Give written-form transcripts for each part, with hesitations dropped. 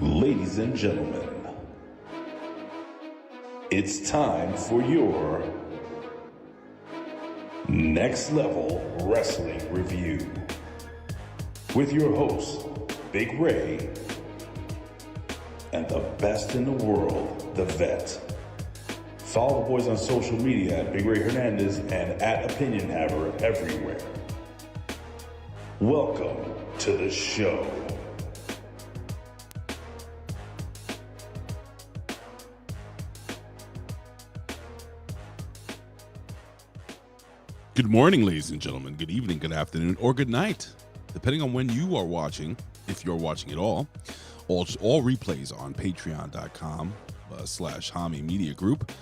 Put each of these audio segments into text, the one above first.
Ladies and gentlemen, it's time for your Next Level Wrestling Review with your hosts, Big Ray, and the best in the world, the Vet. Follow the boys on social media at Big Ray Hernandez and at Opinion Haver everywhere. Welcome to the show. Good morning, ladies and gentlemen. Good evening, good afternoon, or good night, depending on when you are watching, if you're watching at all. All replays on patreon.com/Hami Media Group.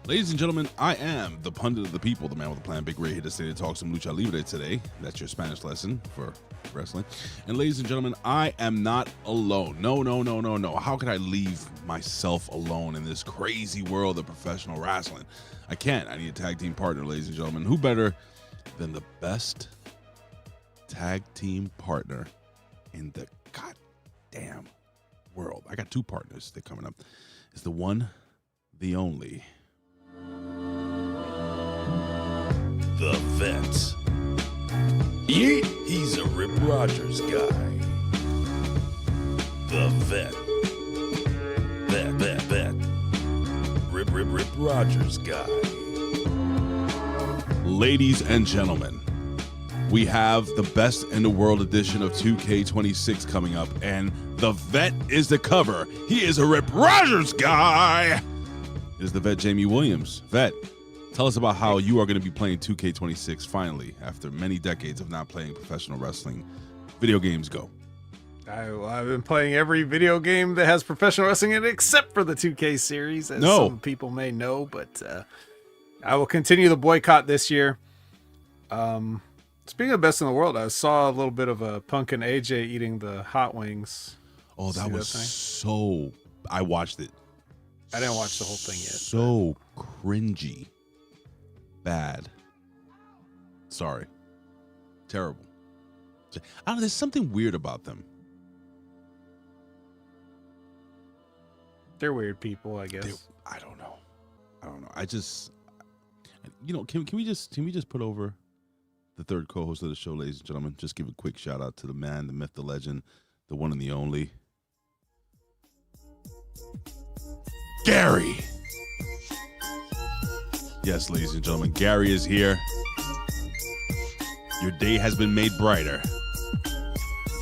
Ladies and gentlemen, I am the pundit of the people, the man with the plan, Big Ray, here to stay to talk some lucha libre today. That's your Spanish lesson for wrestling. And ladies and gentlemen, I am not alone. No. How could I leave myself alone in this crazy world of professional wrestling? I can't. I need a tag team partner, ladies and gentlemen. Who better than the best tag team partner in the goddamn world? I got two partners. They're coming up. It's the one, the only, the Vet. Yeah, he's a Rip Rogers guy. The Vet. Vet. Rip Rogers guy. Ladies and gentlemen, we have the best in the world edition of 2K26 coming up, and the Vet is the cover. He is a Rip Rogers guy. It is the Vet, Jamie Williams. Vet, tell us about how you are going to be playing 2K26 finally after many decades of not playing professional wrestling. Video games go. I've been playing every video game that has professional wrestling in it except for the 2K series, as some people may know, but I will continue the boycott this year. Speaking of best in the world, I saw a little bit of a Punk and AJ eating the hot wings. Oh, that was so... I watched it. I didn't watch the whole thing yet. So cringy. Bad. Sorry. Terrible. I don't know, there's something weird about them. They're weird people, I guess. I don't know. I just, can we just put over the third co-host of the show, ladies and gentlemen? Just give a quick shout out to the man, the myth, the legend, the one and the only, Gary. Yes, ladies and gentlemen, Gary is here. Your day has been made brighter.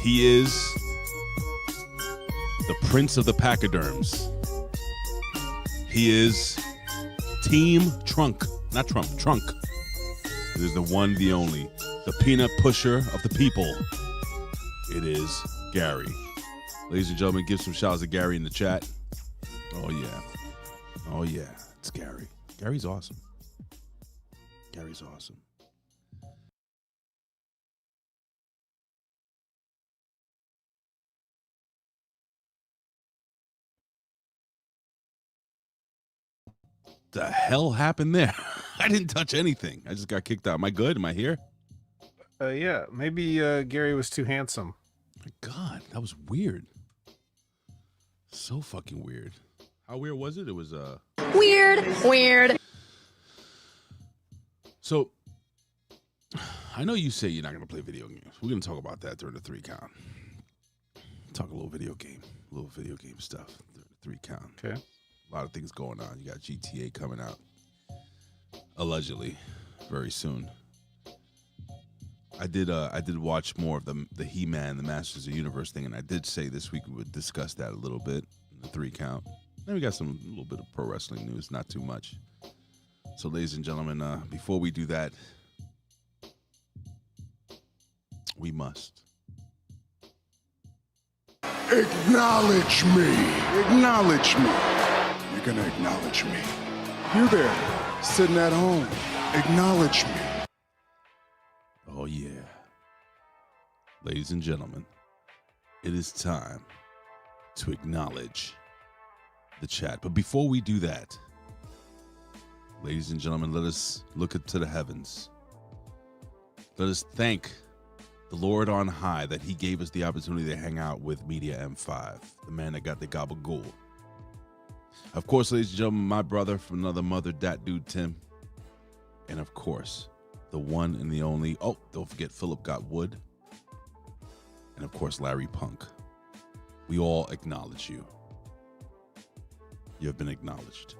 He is the prince of the pachyderms. He is Team Trunk. Not Trump, Trunk. It is the one, the only, the peanut pusher of the people. It is Gary. Ladies and gentlemen, give some shouts to Gary in the chat. Oh, yeah. It's Gary. Gary's awesome. Gary's awesome. The hell happened there? I didn't touch anything. I just got kicked out. Am I good? Am I here? Yeah, maybe Gary was too handsome. My God, that was weird. So fucking weird. How weird was it? It was weird. So I know you say you're not gonna play video games. We're gonna talk about that during the 3 count. Talk a little video game stuff. The 3 count. Okay. A lot of things going on. You got GTA coming out, allegedly, very soon. I did watch more of the He-Man, the Masters of the Universe thing, and I did say this week we would discuss that a little bit in the 3 count. Then we got a little bit of pro wrestling news, not too much. So, ladies and gentlemen, before we do that, we must acknowledge me. Acknowledge me. You're gonna acknowledge me. You there, sitting at home. Acknowledge me. Oh, yeah. Ladies and gentlemen, it is time to acknowledge the chat. But before we do that, ladies and gentlemen, let us look up to the heavens. Let us thank the Lord on high, that he gave us the opportunity to hang out with Media M5, the man that got the gabagool. Of course, ladies and gentlemen, my brother from another mother, that dude Tim. And of course, the one and the only, oh, don't forget Philip Got Wood. And of course, Larry Punk. We all acknowledge you. You have been acknowledged.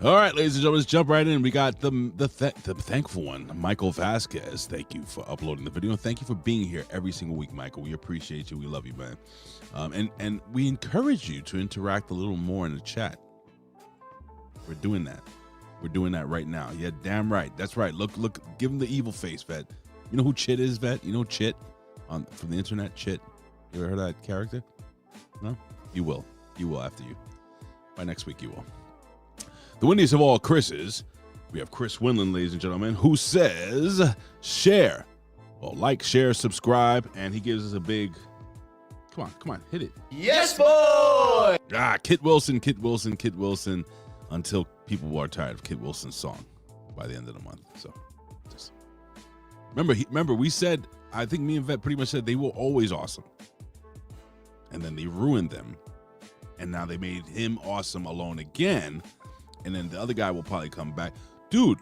All right, ladies and gentlemen, let's jump right in. We got the thankful one, Michael Vasquez. Thank you for uploading the video, and thank you for being here every single week, Michael. We appreciate you. We love you, man. And we encourage you to interact a little more in the chat. We're doing that. We're doing that right now. Yeah, damn right. That's right. Look. Give him the evil face, Vet. You know who Chit is, Vet? You know Chit from the internet? Chit. You ever heard of that character? No? You will. You will after you. By next week, you will. The windiest of all Chris's, we have Chris Winland, ladies and gentlemen, who says, share. Well, like, share, subscribe, and he gives us a big, come on, hit it. Yes, boy! Kit Wilson, until people are tired of Kit Wilson's song by the end of the month. So, just remember, we said, I think me and Vet pretty much said they were always awesome. And then they ruined them. And now they made him awesome alone again. And then the other guy will probably come back. Dude,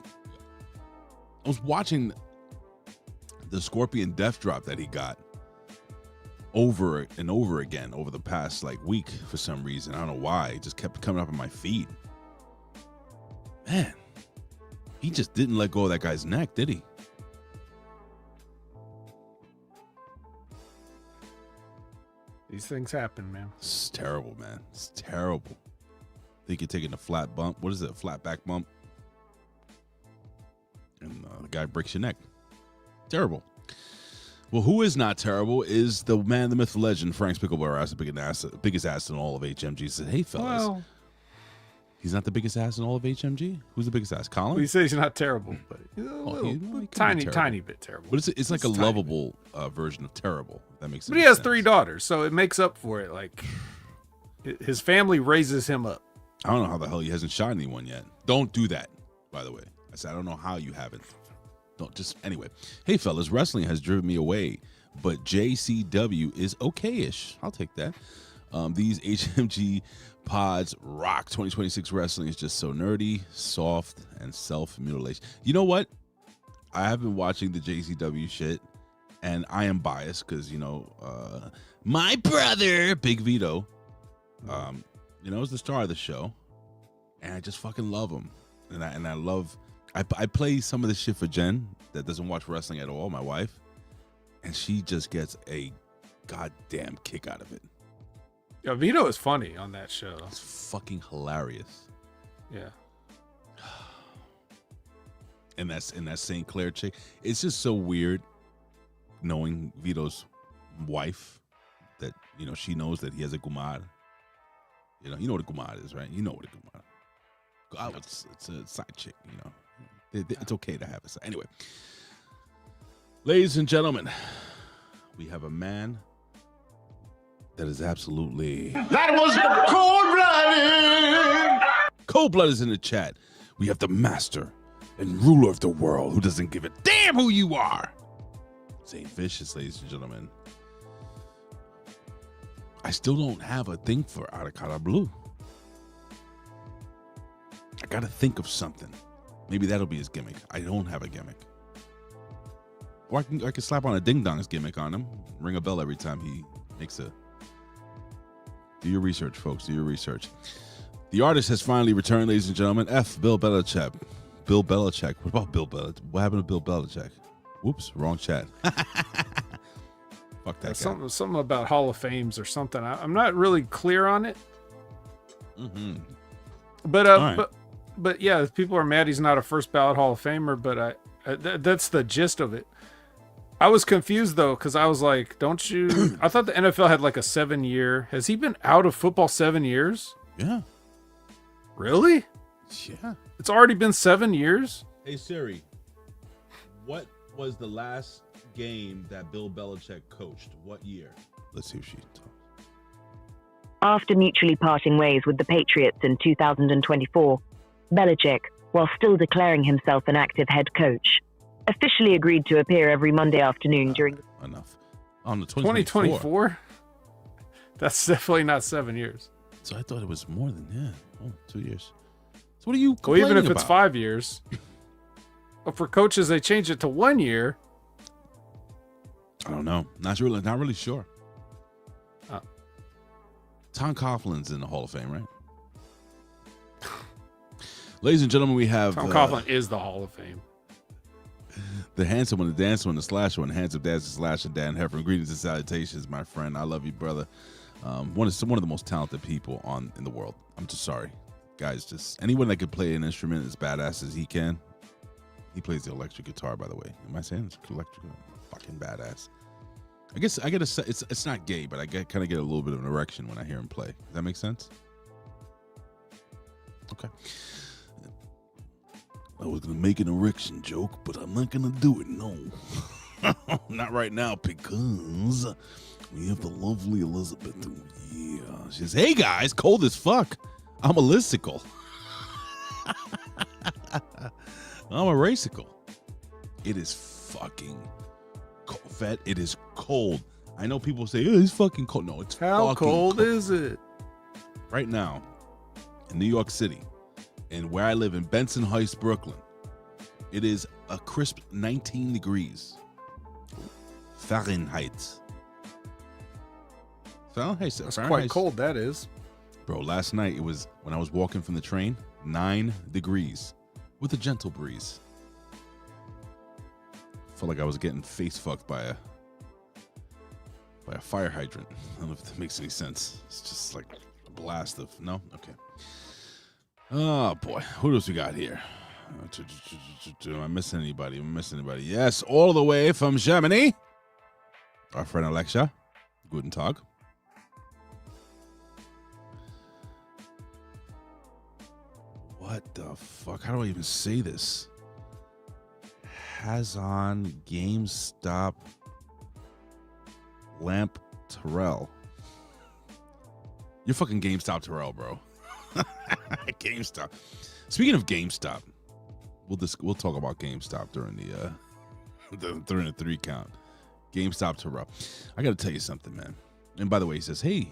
I was watching the Scorpion Death Drop that he got over and over again over the past week for some reason. I don't know why. It just kept coming up on my feed. Man, he just didn't let go of that guy's neck, did he? These things happen, man. It's terrible, man. It's terrible. Think you're taking a flat bump. What is it? A flat back bump? And the guy breaks your neck. Terrible. Well, who is not terrible is the man, the myth, the legend, Frank's Pickleball ass, the biggest ass in all of HMG. He said, hey, fellas. Well, he's not the biggest ass in all of HMG? Who's the biggest ass? Colin? Well, he says he's not terrible, but he's a tiny bit terrible. But it's like a lovable version of terrible. That makes sense. But he has 3 daughters, so it makes up for it. Like, his family raises him up. I don't know how the hell he hasn't shot anyone yet. Don't do that, by the way. I said, I don't know how you haven't. Don't just, anyway. Hey, fellas, wrestling has driven me away, but JCW is okay-ish. I'll take that. These HMG pods rock. 2026 wrestling is just so nerdy, soft, and self-mutilation. You know what? I have been watching the JCW shit, and I am biased because, my brother, Big Vito, is the star of the show, and I just fucking love him. And I love, I play some of the shit for Jen that doesn't watch wrestling at all, my wife, and she just gets a goddamn kick out of it. Yeah, Vito is funny on that show. It's fucking hilarious. Yeah. And that St. Clair chick, it's just so weird knowing Vito's wife that, she knows that he has a Gumar. You know what a Gumar is, right? You know what a Gumar. It's a side chick, It's okay to have a side. Anyway, ladies and gentlemen, we have a man that is absolutely... That was cold-blooded! Cold-blood is in the chat. We have the master and ruler of the world who doesn't give a damn who you are. St. Vicious, ladies and gentlemen. I still don't have a thing for Aracada Blue. I gotta think of something. Maybe that'll be his gimmick. I don't have a gimmick. Or I can slap on a Ding Dong's gimmick on him. Ring a bell every time he makes a... Do your research, folks. Do your research. The artist has finally returned, ladies and gentlemen. Bill Belichick. Bill Belichick. What about Bill Belichick? What happened to Bill Belichick? Whoops, wrong chat. Fuck that guy. Something about Hall of Fames or something. I'm not really clear on it. Mm-hmm. But yeah, people are mad he's not a first ballot Hall of Famer. But that's the gist of it. I was confused though, because I was like, don't you? I thought the NFL had like a 7-year. Has he been out of football 7 years? Yeah. Really? Yeah. It's already been 7 years? Hey Siri, what was the last game that Bill Belichick coached? What year? Let's see if she talks. After mutually parting ways with the Patriots in 2024, Belichick, while still declaring himself an active head coach, officially agreed to appear every Monday afternoon during. Enough. On the 2024. 2024? That's definitely not 7 years. So I thought it was more than 2 years. So what are you Well, complaining even if it's about? 5 years. But for coaches, they changed it to 1 year. I don't know. Not really sure. Oh. Tom Coughlin's in the Hall of Fame, right? Ladies and gentlemen, we have Tom Coughlin is the Hall of Fame. the handsome one, the dancer one, the slasher one, the handsome dancer slasher, Dan Heffron. Greetings and salutations, my friend. I love you, brother. One of the most talented people in the world. I'm just sorry, guys. Just anyone that could play an instrument as badass as he can. He plays the electric guitar, by the way. Am I saying it's electric? Fucking badass. I guess I get it's not gay, but I kind of get a little bit of an erection when I hear him play. Does that make sense? Okay. I was gonna make an erection joke, but I'm not gonna do it. No, not right now because we have the lovely Elizabeth. Yeah, she says, "Hey guys, cold as fuck. I'm a listicle. I'm a racicle. It is fucking cold. Vet, it is cold. I know people say, oh, it's fucking cold. No, it's How fucking cold is it? Right now, in New York City, and where I live in Benson Heights, Brooklyn, it is a crisp 19 degrees. Fahrenheit. That's quite cold, that is. Bro, last night it was, when I was walking from the train, 9 degrees with a gentle breeze. Felt like I was getting face fucked by a fire hydrant. I don't know if that makes any sense. It's just like a blast of, no? Okay. Oh boy, who else we got here? Am I missing anybody? Yes, all the way from Germany. Our friend Alexa. Guten Tag. What the fuck? How do I even say this? Has on GameStop Lamp Terrell. You're fucking GameStop Terrell, bro. GameStop. Speaking of GameStop, we'll talk about GameStop during during the 3 count. GameStop Terrell. I got to tell you something, man. And by the way, he says, "Hey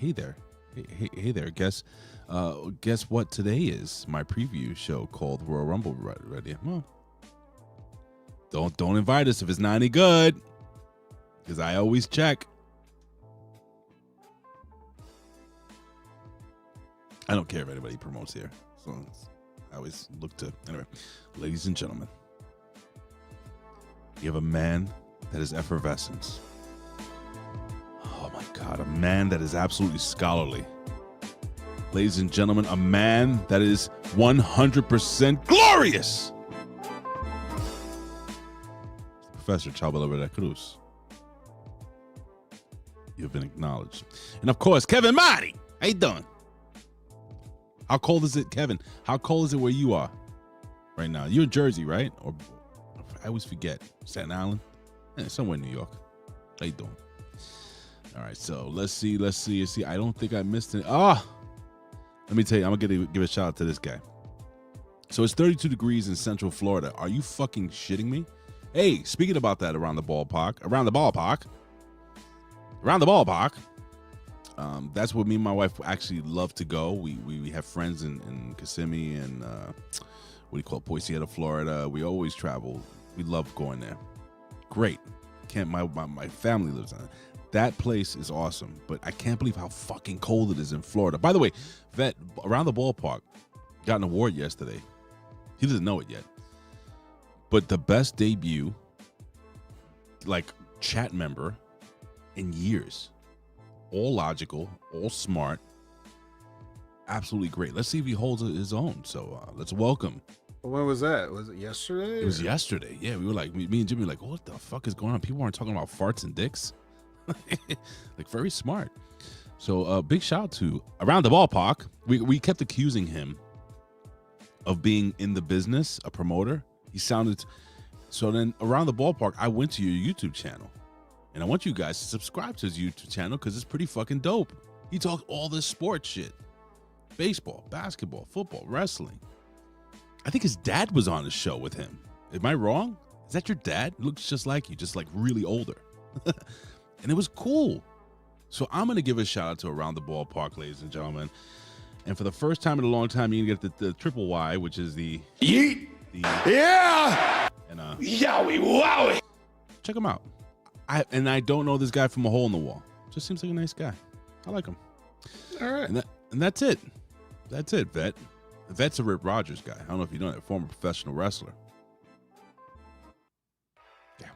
there, hey there. Guess what today is? My preview show called Royal Rumble Ready." Well, don't invite us if it's not any good, because I always check. I don't care if anybody promotes here, so I always look to. Anyway, ladies and gentlemen, you have a man that is effervescent. Oh my God, a man that is absolutely scholarly. Ladies and gentlemen, a man that is 100% glorious. Professor Chabela Vera Cruz. You've been acknowledged. And of course, Kevin Marty. How you doing? How cold is it, Kevin? How cold is it where you are right now? You're in Jersey, right? Or I always forget. Staten Island? Somewhere in New York. How you doing? All right, so let's see. I don't think I missed it. Let me tell you, I'm going to give a shout out to this guy. So it's 32 degrees in Central Florida. Are you fucking shitting me? Hey, speaking about that around the ballpark. That's where me and my wife actually love to go. We have friends in Kissimmee and Poinciana, Florida. We always travel. We love going there. Great. My family lives on it. That place is awesome, but I can't believe how fucking cold it is in Florida. By the way, Vet, around the ballpark, got an award yesterday. He doesn't know it yet. But the best debut, like, chat member in years. All logical, all smart, absolutely great. Let's see if he holds his own. So let's welcome. When was that? Was it yesterday? It was yesterday. Yeah, we were like, me and Jimmy were like, what the fuck is going on? People aren't talking about farts and dicks. Like, very smart. So big shout out to Around the Ballpark. We kept accusing him of being in the business, a promoter. He sounded. So then Around the Ballpark, I went to your YouTube channel. And I want you guys to subscribe to his YouTube channel because it's pretty fucking dope. He talks all this sports shit. Baseball, basketball, football, wrestling. I think his dad was on the show with him. Am I wrong? is that your dad? Looks just like you, just like really older. And it was cool. So I'm going to give a shout out to Around the Ballpark, ladies and gentlemen. And for the first time in a long time, you can get the triple Y, which is the Yeet. Yeah. And Yowie wowie. check him out. I don't know this guy from a hole in the wall. Just seems like a nice guy. I like him. All right. And that's it. That's it, Vet. The Vet's a Rip Rogers guy. I don't know if you know that, former professional wrestler. Yeah.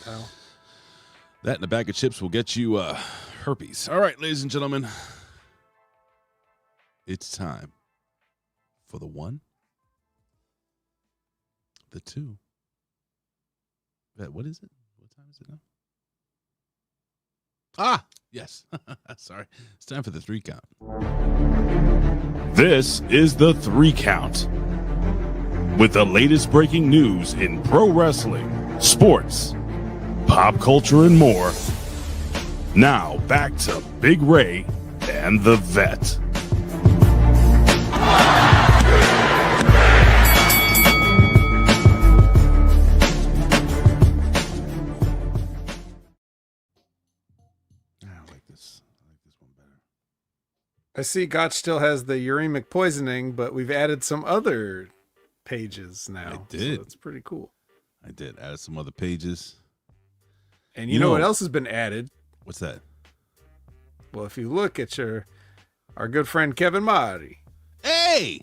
Oh. That and a bag of chips will get you herpes. All right, ladies and gentlemen. It's time for the 1, the 2. Vet, what is it? What time is it now? Ah, yes. Sorry. It's time for the 3 count. This is the 3 count. With the latest breaking news in pro wrestling, sports, pop culture, and more. Now back to Big Ray and the Vet. I see Gotch still has the uremic poisoning, but we've added some other pages now. I did. So it's pretty cool. I did. Added some other pages. And you know what else has been added? What's that? Well, if you look at our good friend Kevin Marty. Hey!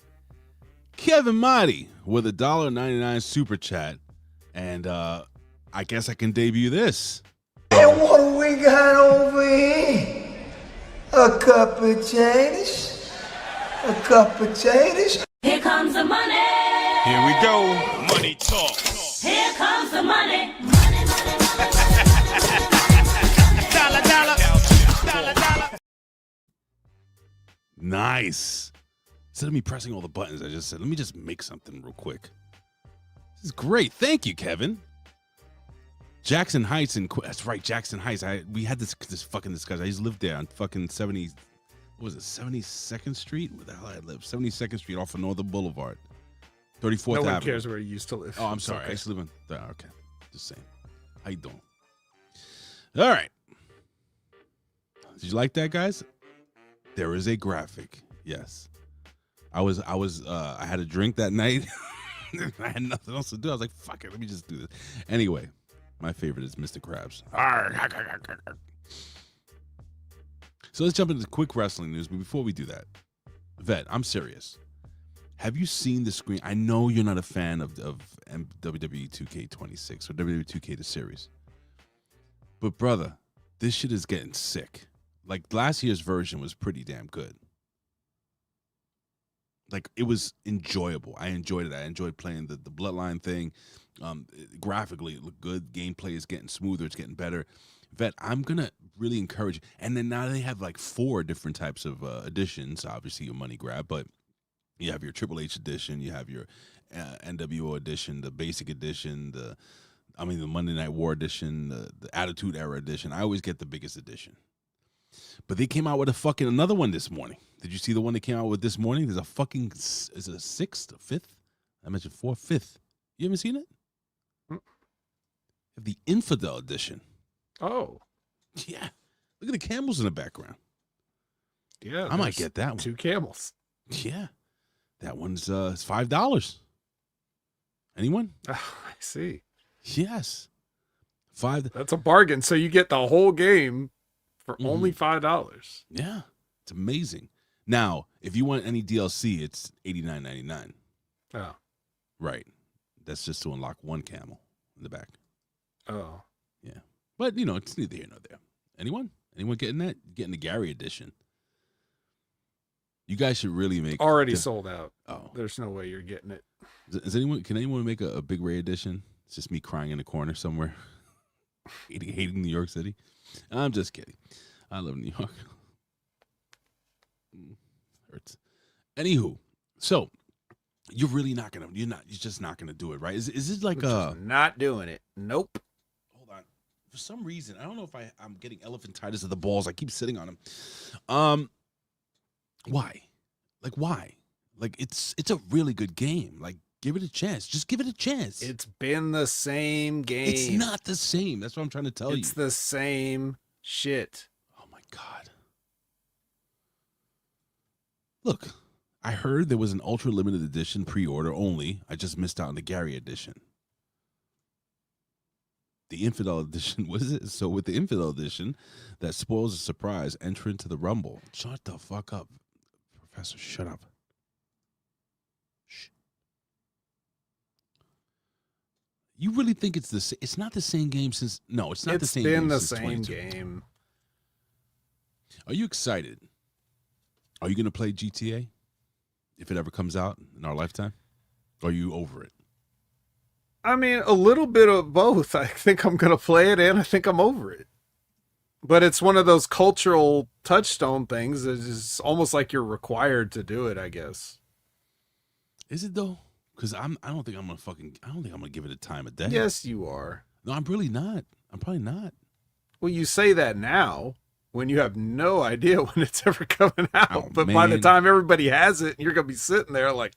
Kevin Marty with a $1.99 super chat. And I guess I can debut this. And what do we got over here? A cup of potatoes. A cup of potatoes. Here comes the money. Here we go. Money talk. Here comes the money. Dollar, dollar. Dollar, dollar. Nice. Instead of me pressing all the buttons, I just said, let me just make something real quick. This is great. Thank you, Kevin. Jackson Heights that's right, Jackson Heights. We had this fucking discussion. I used to live there on fucking 72nd Street? Where the hell I live? 72nd Street off of Northern Boulevard. 34th No Avenue. one cares where you used to live. Oh, I'm It's sorry. okay. I used to live in there. Okay. Just saying. How you doing? All right. Did you like that, guys? There is a graphic. Yes. I had a drink that night. I had nothing else to do. I was like, fuck it, let me just do this. Anyway, my favorite is Mr. Krabs. So let's jump into quick wrestling news. But before we do that, Vet, I'm serious. Have you seen the screen? I know you're not a fan of WWE 2K26 or WWE 2K the series. But brother, this shit is getting sick. Like last year's version was pretty damn good. Like it was enjoyable. I enjoyed it. I enjoyed playing the Bloodline thing. Graphically, it looked good. Gameplay is getting smoother. It's getting better. Vet, I'm gonna really encourage you. And then now they have like 4 different types of editions. Obviously, your money grab, but you have your Triple H edition. You have your NWO edition, the Basic edition, the Monday Night War edition, the Attitude Era edition. I always get the biggest edition. But they came out with another one this morning. Did you see the one they came out with this morning? There's is it a 6th, a 5th? I mentioned 4th, 5th. You haven't seen it? Have the Infidel edition. Oh. Yeah. Look at the camels in the background. Yeah. I might get that one. 2 camels. Yeah. That one's it's $5. Anyone? Oh, I see. Yes. $5. That's a bargain. So you get the whole game for only $5. Yeah. It's amazing. Now, if you want any DLC, it's $89.99. Oh. Right. That's just to unlock 1 camel in the back. Oh. Yeah. But, it's neither here nor there. Anyone? Anyone getting that? Getting the Gary edition. You guys should really make... Already sold out. Oh. There's no way you're getting it. Can anyone make a Big Ray edition? It's just me crying in a corner somewhere. hating New York City. I'm just kidding. I love New York. Hurts. Anywho, so you're really not gonna. You're just not gonna do it, right? Is it like not doing it? Nope. Hold on. For some reason, I don't know if I'm getting elephantitis of the balls. I keep sitting on them. Why? Like why? Like it's a really good game. Like Give it a chance. Just give it a chance. It's been the same game. It's not the same. That's what I'm trying to tell you. It's the same shit. Oh my God. Look, I heard there was an ultra limited edition pre-order only. I just missed out on the Gary edition. The Infidel edition, what is it? So with the Infidel edition, that spoils the surprise, enter into the Rumble. Shut the fuck up. Professor, shut up. Shh. You really think it's the same? It's not the same game since... No, it's not the same game since 2022. It's been the same game. Are you excited? Are you going to play GTA if it ever comes out in our lifetime? Or are you over it? I mean, a little bit of both. I think I'm going to play it and I think I'm over it. But it's one of those cultural touchstone things. It's almost like you're required to do it, I guess. Is it though? Because I don't think I'm gonna give it a time of day. Yes, you are. No, I'm really not. I'm probably not. Well, you say that now when you have no idea when it's ever coming out. Oh, but by the man. time everybody has it, you're gonna be sitting there like,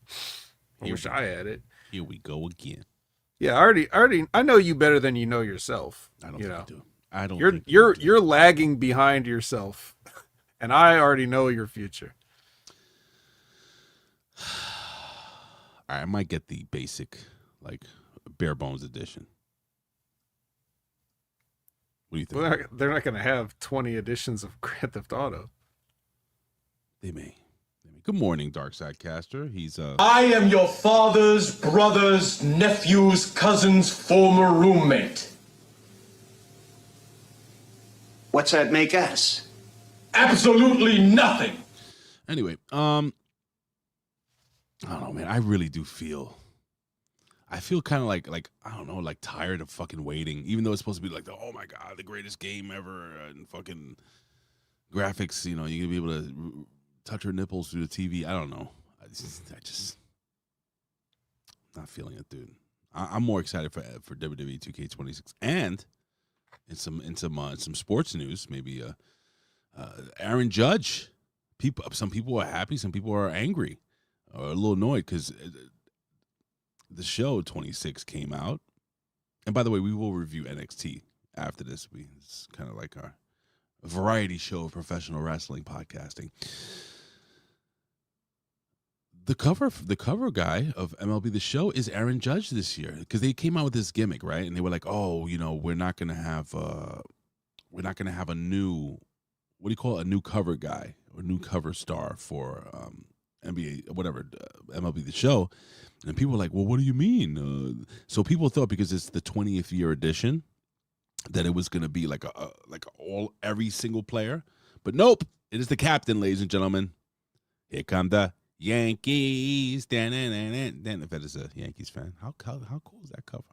I wish I had it. Here we go again. Yeah, I know you better than you know yourself. I don't you think know. you do. I don't. You're lagging behind yourself, and I already know your future. I might get the basic, like, bare bones edition. What do you think? Well, they're not going to have 20 editions of Grand Theft Auto. They may. Good morning, Darkside Caster. He's I am your father's brother's nephew's cousin's former roommate. What's that make us? Absolutely nothing. Anyway, I don't know, man. I really do feel. I feel kind of like I don't know, like tired of fucking waiting. Even though it's supposed to be like oh my God, the greatest game ever, and fucking graphics. You know, you're gonna be able to touch her nipples through the TV. I don't know. I just not feeling it, dude. I'm more excited for WWE 2K26 and in some sports news. Maybe Aaron Judge. Some people are happy, some people are angry. Or a little annoyed because the show 26 came out. And by the way, we will review NXT after this. It's kind of like our variety show of professional wrestling podcasting. The cover guy of MLB The Show is Aaron Judge this year because they came out with this gimmick, right? And they were like, oh, you know, we're not gonna have a new, what do you call it? A new cover guy or new cover star for NBA, whatever, MLB The Show. And people were like, well, what do you mean? So people thought because it's the 20th year edition that it was going to be like every single player. But nope, it is the captain, ladies and gentlemen. Here come the Yankees. Dan, if that is a Yankees fan. How cool is that cover?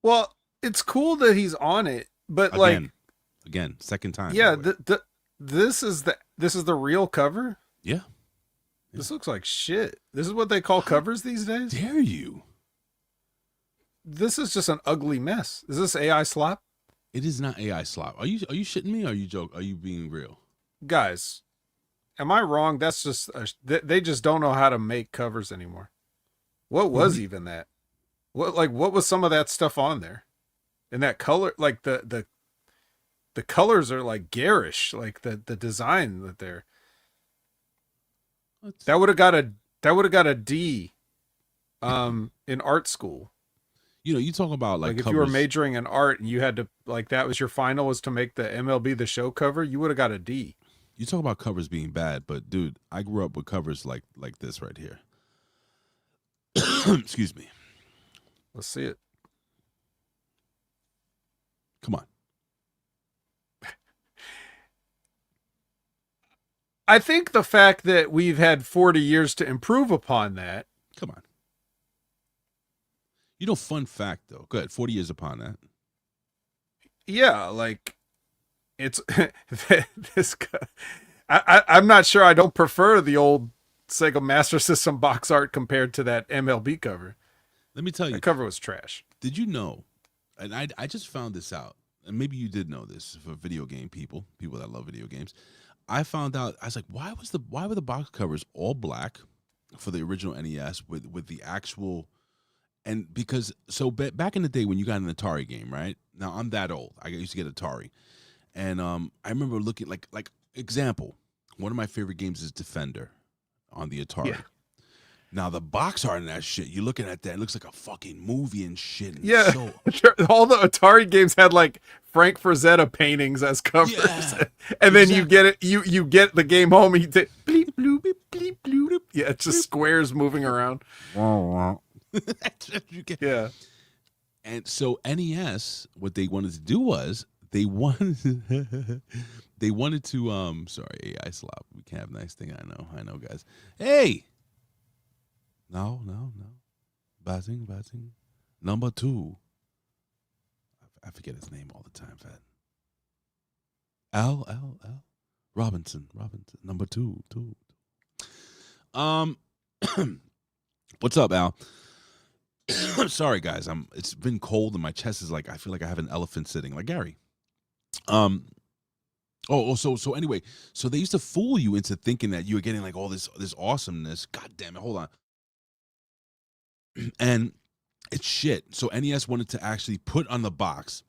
Well, it's cool that he's on it, but again, second time. Yeah, this is the real cover. Yeah. This looks like shit. This is what they call covers these days? Dare you? This is just an ugly mess. Is this AI slop? It is not AI slop. Are you shitting me? Or are you joking? Are you being real? Guys, am I wrong? That's just they just don't know how to make covers anymore. What was even that? What was some of that stuff on there? And that color, like the colors are like garish, like the design that they're. That would have got a D in art school. You know, you talk about like if you were majoring in art and you had to that was your final was to make the MLB The Show cover, you would have got a D. You talk about covers being bad, but dude, I grew up with covers like this right here. Excuse me. Let's see it. Come on. I think the fact that we've had 40 years to improve upon that. Come on. You know, fun fact though. Go ahead. 40 years upon that. Yeah, like it's this guy. I'm not sure. I don't prefer the old Sega Master System box art compared to that MLB cover. Let me tell you, the cover was trash. Did you know? And I just found this out, and maybe you did know this for video game people that love video games. I found out. I was like, why were the box covers all black for the original NES with the actual, and because so back in the day when you got an Atari game, right? Now I'm that old. I used to get Atari, and I remember looking like example. One of my favorite games is Defender on the Atari. Yeah. Now the box art in that shit, you're looking at that, it looks like a fucking movie and shit. And Yeah, so, all the Atari games had like Frank Frazetta paintings as covers, and then you get it. You get the game home, and you say bleep bloop bleep bloop. Yeah, it's just squares moving around. Yeah, and so NES, what they wanted to do was they wanted to sorry, AI slop. We can't have nice thing. I know, guys. Hey. No. Batting. Number 2. I forget his name all the time, Fat. L. Robinson. Number 2. What's up, Al? Sorry, guys. It's been cold and my chest is like, I feel like I have an elephant sitting, like Gary. So anyway, so they used to fool you into thinking that you were getting like all this awesomeness. God damn it, hold on. And it's shit. So NES wanted to actually put on the box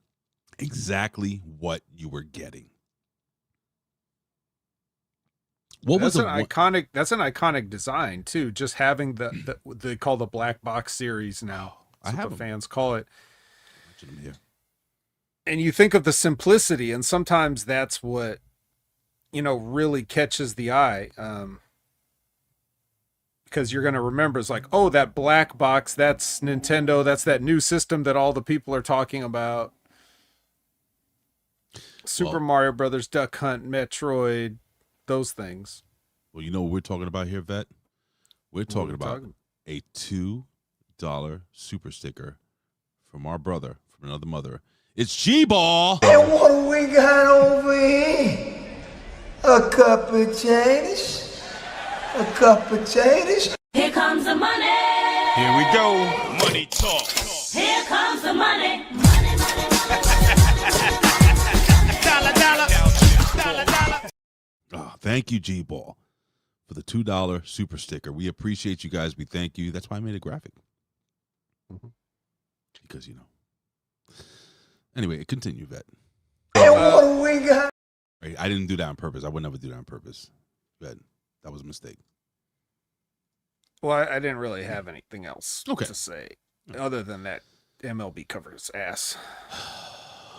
exactly what you were getting. That's an iconic design too. Just having the they call the black box series now. That's what the fans call it. And you think of the simplicity, and sometimes that's what really catches the eye. Because you're going to remember, it's like, oh, that black box, that's Nintendo, that's that new system that all the people are talking about. Super Mario Brothers, Duck Hunt, Metroid, those things. Well, you know what we're talking about here, Vet? We're talking about a $2 super sticker from our brother, from another mother. It's G-Ball! And what do we got over here? A cup of potatoes. A cup of potatoes. Here comes the money. Here we go. Money talk. Here comes the money. Dollar. Oh, thank you, G-Ball, for the $2 super sticker. We appreciate you guys. We thank you. That's why I made a graphic. Because, Anyway, continue, Vet. And what do we got? I didn't do that on purpose. I would never do that on purpose. Vet. That was a mistake. Well, I didn't really have anything else to say other than that MLB covers ass.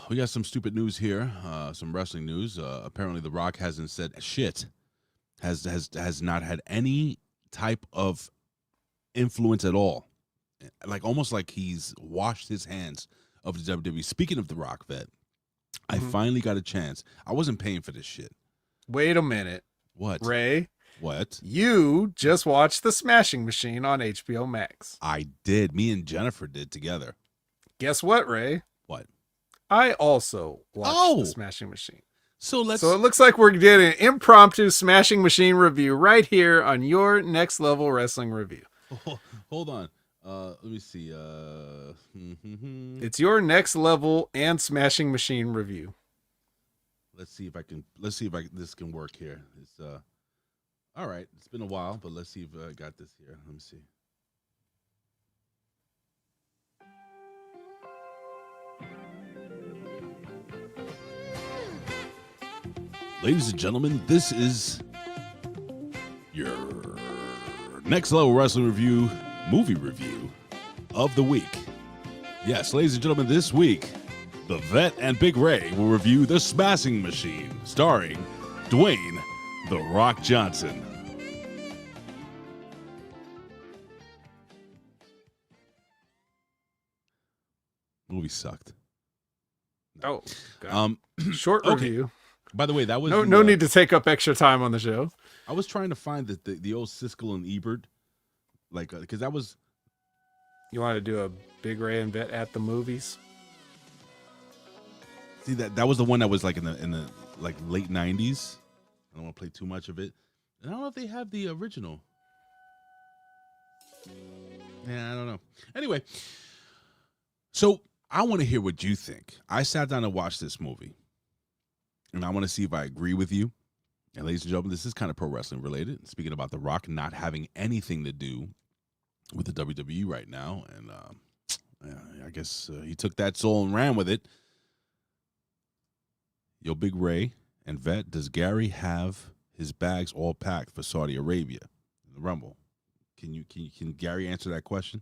We got some stupid news here, some wrestling news. Apparently, The Rock hasn't said shit, has not had any type of influence at all, like almost like he's washed his hands of the WWE. Speaking of The Rock, Vet, I finally got a chance. I wasn't paying for this shit. Wait a minute. What? Ray? What? You just watched The Smashing Machine on HBO Max. I did. Me and Jennifer did together. Guess what, Ray? What? I also watched The Smashing Machine. So it looks like we're getting an impromptu Smashing Machine review right here on your Next Level Wrestling Review. Hold on. Let me see. It's your Next Level and Smashing Machine review. Let's see if this can work here. It's all right. It's been a while, but let's see if I got this here. Let me see. Ladies and gentlemen, this is your Next Level Wrestling Review movie review of the week. Yes, ladies and gentlemen, this week, the Vet and Big Ray will review The Smashing Machine, starring Dwayne The Rock Johnson. Movie sucked. Oh, God. Short review. By the way, that was no need to take up extra time on the show. I was trying to find the old Siskel and Ebert, like because that was. You want to do a Big Ray and Vet at the movies? See that was the one that was like in the like late '90s. I don't want to play too much of it. And I don't know if they have the original. Yeah, I don't know. Anyway, so I want to hear what you think. I sat down and watched this movie, and I want to see if I agree with you, And ladies and gentlemen, this is kind of pro wrestling related. Speaking about The Rock not having anything to do with the WWE right now, and I guess he took that soul and ran with it. Yo, Big Ray and Vet, does Gary have his bags all packed for Saudi Arabia in the Rumble? Can Gary answer that question?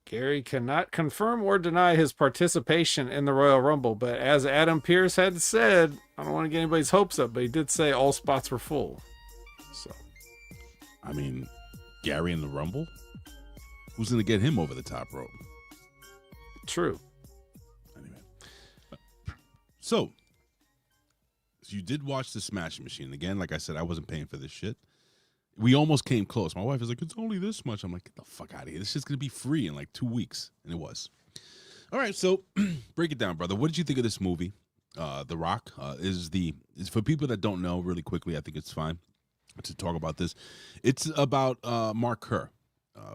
Gary cannot confirm or deny his participation in the Royal Rumble, but as Adam Pearce had said, I don't want to get anybody's hopes up, but he did say all spots were full. So, I mean, Gary in the Rumble? Who's going to get him over the top rope? True. Anyway. So you did watch the Smashing Machine. Again, like I said, I wasn't paying for this shit. We almost came close. My wife was like, it's only this much. I'm like, get the fuck out of here. This shit's going to be free in like 2 weeks. And it was. All right, so break it down, brother. What did you think of this movie? The Rock is for people that don't know really quickly, I think it's fine to talk about this. It's about Mark Kerr,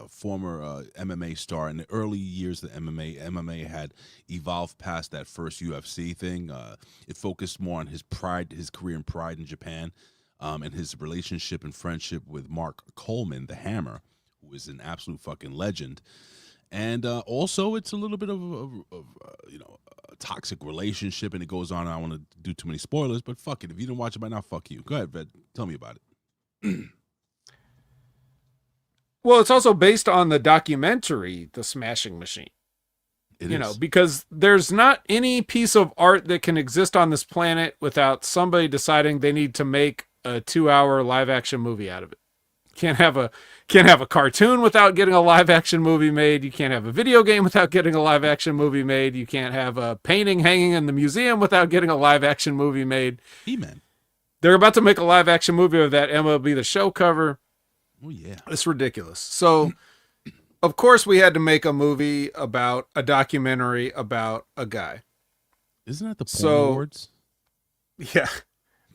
former MMA star. In the early years of the MMA had evolved past that first UFC thing. It focused more on his career and pride in Japan. And his relationship and friendship with Mark Coleman, the Hammer, who is an absolute fucking legend. And also, it's a little bit of a toxic relationship, and it goes on. I don't want to do too many spoilers, but fuck it. If you didn't watch it by now, fuck you. Go ahead, Ved. Tell me about it. Well, it's also based on the documentary, The Smashing Machine. It is. Because there's not any piece of art that can exist on this planet without somebody deciding they need to make a 2-hour live action movie out of it. Can't have a cartoon without getting a live action movie made. You can't have a video game without getting a live action movie made. You can't have a painting hanging in the museum without getting a live action movie made. He-Man. They're about to make a live action movie of that MLB The Show cover. Oh yeah. It's ridiculous. So of course we had to make a movie about a documentary about a guy. Isn't that the Porn Awards? Yeah.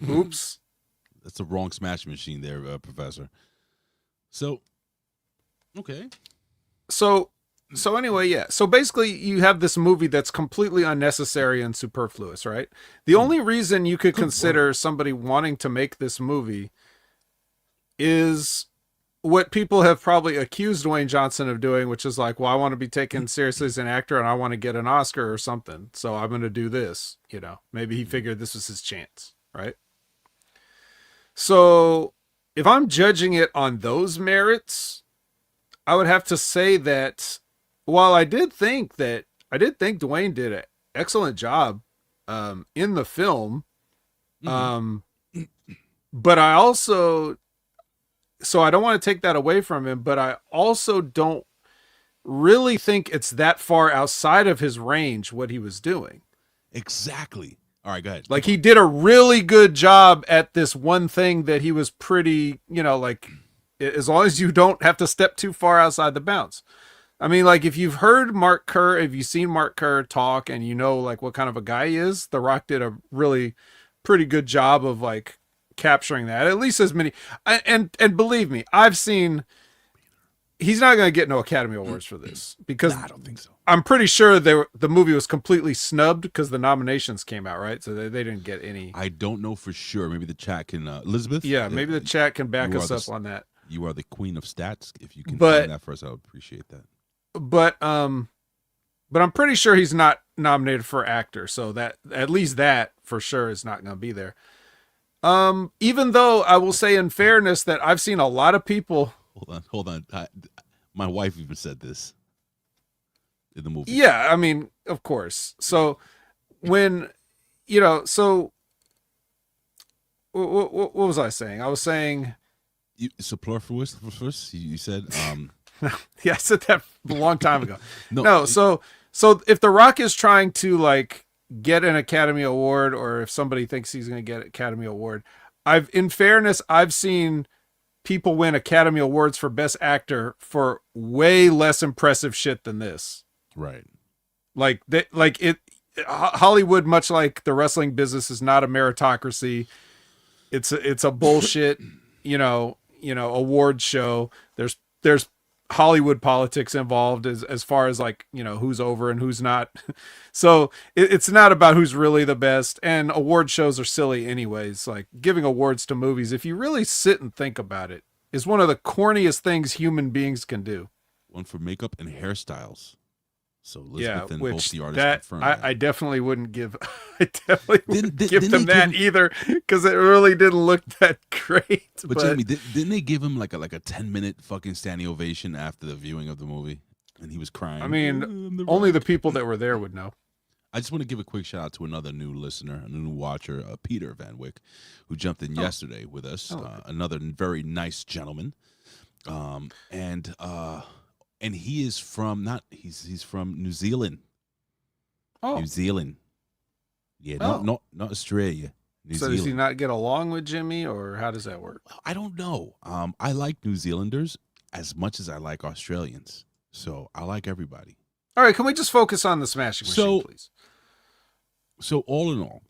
Oops. That's the wrong Smash Machine there, Professor. So, okay. So anyway, yeah. So basically you have this movie that's completely unnecessary and superfluous, right? The only reason you could consider somebody wanting to make this movie is what people have probably accused Dwayne Johnson of doing, which is like, well, I want to be taken seriously as an actor and I want to get an Oscar or something. So I'm going to do this, maybe he figured this was his chance, right? So if I'm judging it on those merits, I would have to say that while I did think Dwayne did an excellent job in the film, but I also, so I don't want to take that away from him, but I also don't really think it's that far outside of his range what he was doing. Exactly. All right, go ahead. Like he did a really good job at this one thing that he was pretty, like as long as you don't have to step too far outside the bounds. I mean, like if you've heard Mark Kerr, if you've seen Mark Kerr talk and like what kind of a guy he is, The Rock did a really pretty good job of like capturing that, at least as many. And believe me, I've seen, he's not going to get no Academy Awards for this because I don't think so. I'm pretty sure the movie was completely snubbed because the nominations came out, right? So they didn't get any. I don't know for sure. Maybe the chat can, Elizabeth? Yeah, maybe the chat can back us up on that. You are the queen of stats. If you can find that for us, I would appreciate that. But I'm pretty sure he's not nominated for actor. So that, at least that for sure is not going to be there. Even though I will say in fairness that I've seen a lot of people. Hold on. My wife even said this in the movie. Yeah, I mean, of course. So when, so what was I saying? I was saying superfluous. You said, yeah, I said that a long time ago. No, so if The Rock is trying to like get an Academy Award, or if somebody thinks he's going to get an Academy Award, in fairness, I've seen people win Academy Awards for Best Actor for way less impressive shit than this. Right. Hollywood, much like the wrestling business, is not a meritocracy. It's a bullshit, award show. There's Hollywood politics involved as far as like, you know, who's over and who's not. So it's not about who's really the best, and award shows are silly anyways. Like giving awards to movies, if you really sit and think about it, is one of the corniest things human beings can do. One for makeup and hairstyles. So Elizabeth and both which the artists that confirmed I definitely wouldn't give. I definitely wouldn't give them that either, because it really didn't look that great. But Jamie, didn't they give him like a 10-minute fucking standing ovation after the viewing of the movie, and he was crying? I mean, only the people that were there would know. I just want to give a quick shout out to another new listener, a new watcher, Peter Van Wyck, who jumped in yesterday with us. Another very nice gentleman, and he is from he's from New Zealand. Oh, New Zealand. Yeah, not Australia. New so Zealand. does he not get along with Jimmy, or how does that work? I don't know. I like New Zealanders as much as I like Australians, so I like everybody. All right, can we just focus on the Smashing Machine, please? So all in all,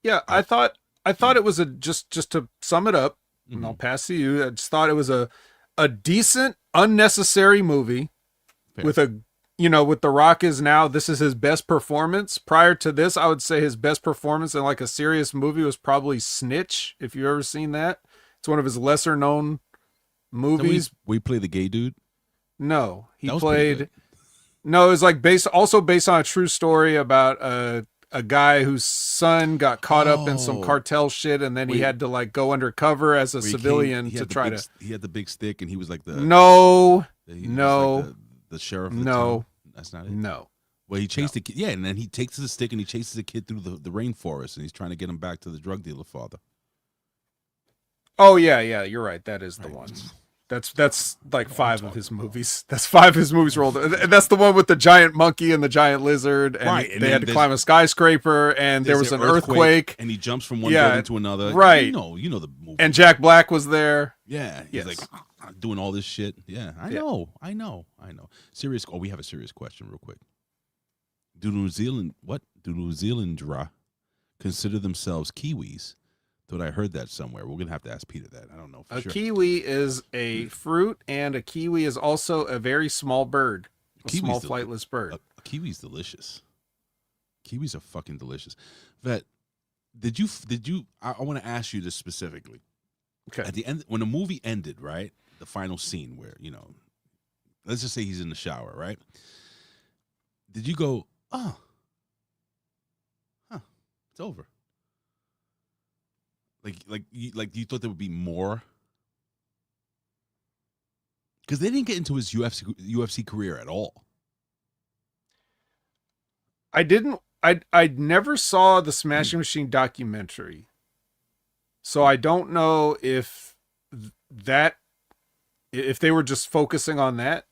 yeah, I thought it was just to sum it up, and I'll pass to you. I just thought it was a decent, unnecessary movie. Fair. With with The Rock is now, this is his best performance. Prior to this, I would say his best performance in like a serious movie was probably Snitch, if you've ever seen that. It's one of his lesser known movies. We play the gay dude? No, he played. No, it was like based on a true story about a guy whose son got caught up in some cartel shit, and then he had to like go undercover as a civilian to try to. He had the big stick, and he was like the the sheriff. Of the town. That's not it. No. Well, he chased the kid. Yeah, and then he takes the stick and he chases the kid through the rainforest, and he's trying to get him back to the drug dealer father. Oh yeah, you're right. That is the one. That's like 5 of his movies. That's 5 of his movies rolled. And that's the one with the giant monkey and the giant lizard, and and they had to climb a skyscraper, and there was an earthquake, and he jumps from one building to another. Right. You know the movie. And Jack Black was there. Yeah, he's like doing all this shit. Yeah, I know. Serious. Oh, we have a serious question, real quick. Do New Zealandra consider themselves Kiwis? Thought I heard that somewhere. We're gonna have to ask Peter that. I don't know for sure. A kiwi is a fruit, and a kiwi is also a very small bird, a small flightless bird. A kiwi's delicious. Kiwis are fucking delicious. Vet, did you? I want to ask you this specifically. Okay. At the end, when the movie ended, right, the final scene where let's just say he's in the shower, right? Did you go, it's over? Like you thought there would be more? Because they didn't get into his UFC career at all. I didn't. I never saw the Smashing Machine documentary, so I don't know if they were just focusing on that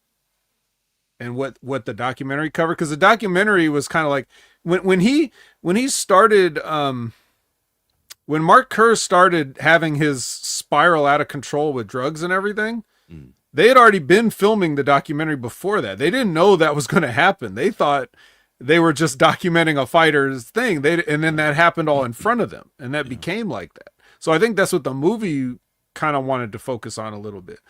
and what the documentary covered. Because the documentary was kind of like when he started. When Mark Kerr started having his spiral out of control with drugs and everything, they had already been filming the documentary before that. They didn't know that was going to happen. They thought they were just documenting a fighter's thing. And then that happened all in front of them, and that became like that. So I think that's what the movie kind of wanted to focus on a little bit.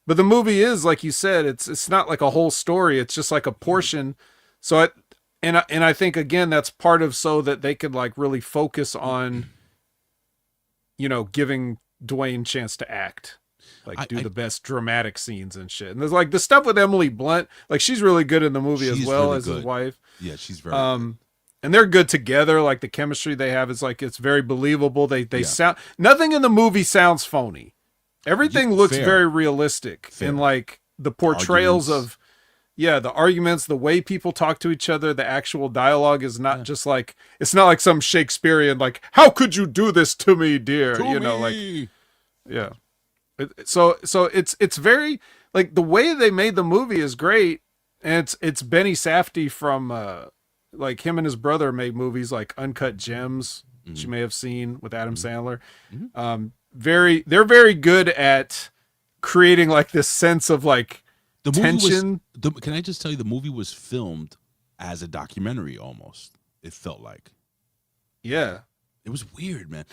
But the movie is, like you said, it's not like a whole story. It's just like a portion. So I think again that's part of so that they could like really focus on. Giving Dwayne chance to act, like do the best dramatic scenes and shit. And there's like the stuff with Emily Blunt, like she's really good in the movie as well as his wife. Yeah, she's very good. And they're good together. Like the chemistry they have is like, it's very believable. They sound, nothing in the movie sounds phony. Everything looks very realistic in like the portrayals of, the arguments, the way people talk to each other, the actual dialogue is not just like, it's not like some Shakespearean, like, how could you do this to me, dear? So it's very, like, the way they made the movie is great. And it's Benny Safdie from, like, him and his brother made movies like Uncut Gems, which you may have seen with Adam Sandler. They're very good at creating like this sense of like, the tension. Can I just tell you, the movie was filmed as a documentary almost. It felt like. Yeah. It was weird, man.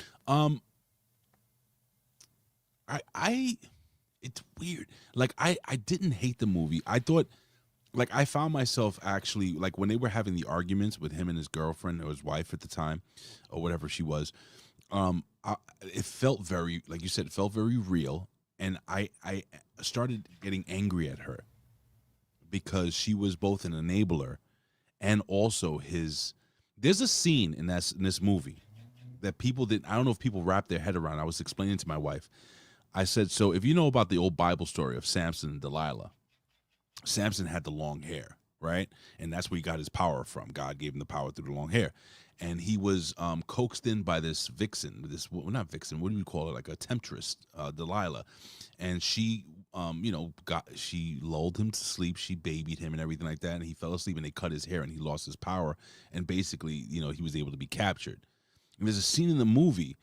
It's weird. Like I didn't hate the movie. I thought, like, I found myself actually, like, when they were having the arguments with him and his girlfriend or his wife at the time, or whatever she was, it felt very, like you said, it felt very real. And I started getting angry at her because she was both an enabler and also his. There's a scene in this movie that people didn't. I don't know if people wrapped their head around. I was explaining to my wife. I said, so if you know about the old Bible story of Samson and Delilah, Samson had the long hair, right? And that's where he got his power from. God gave him the power through the long hair. And he was coaxed in by this vixen, well, not vixen, what do you call it? Like a temptress, Delilah. And she, she lulled him to sleep. She babied him and everything like that. And he fell asleep and they cut his hair and he lost his power. And basically, he was able to be captured. And there's a scene in the movie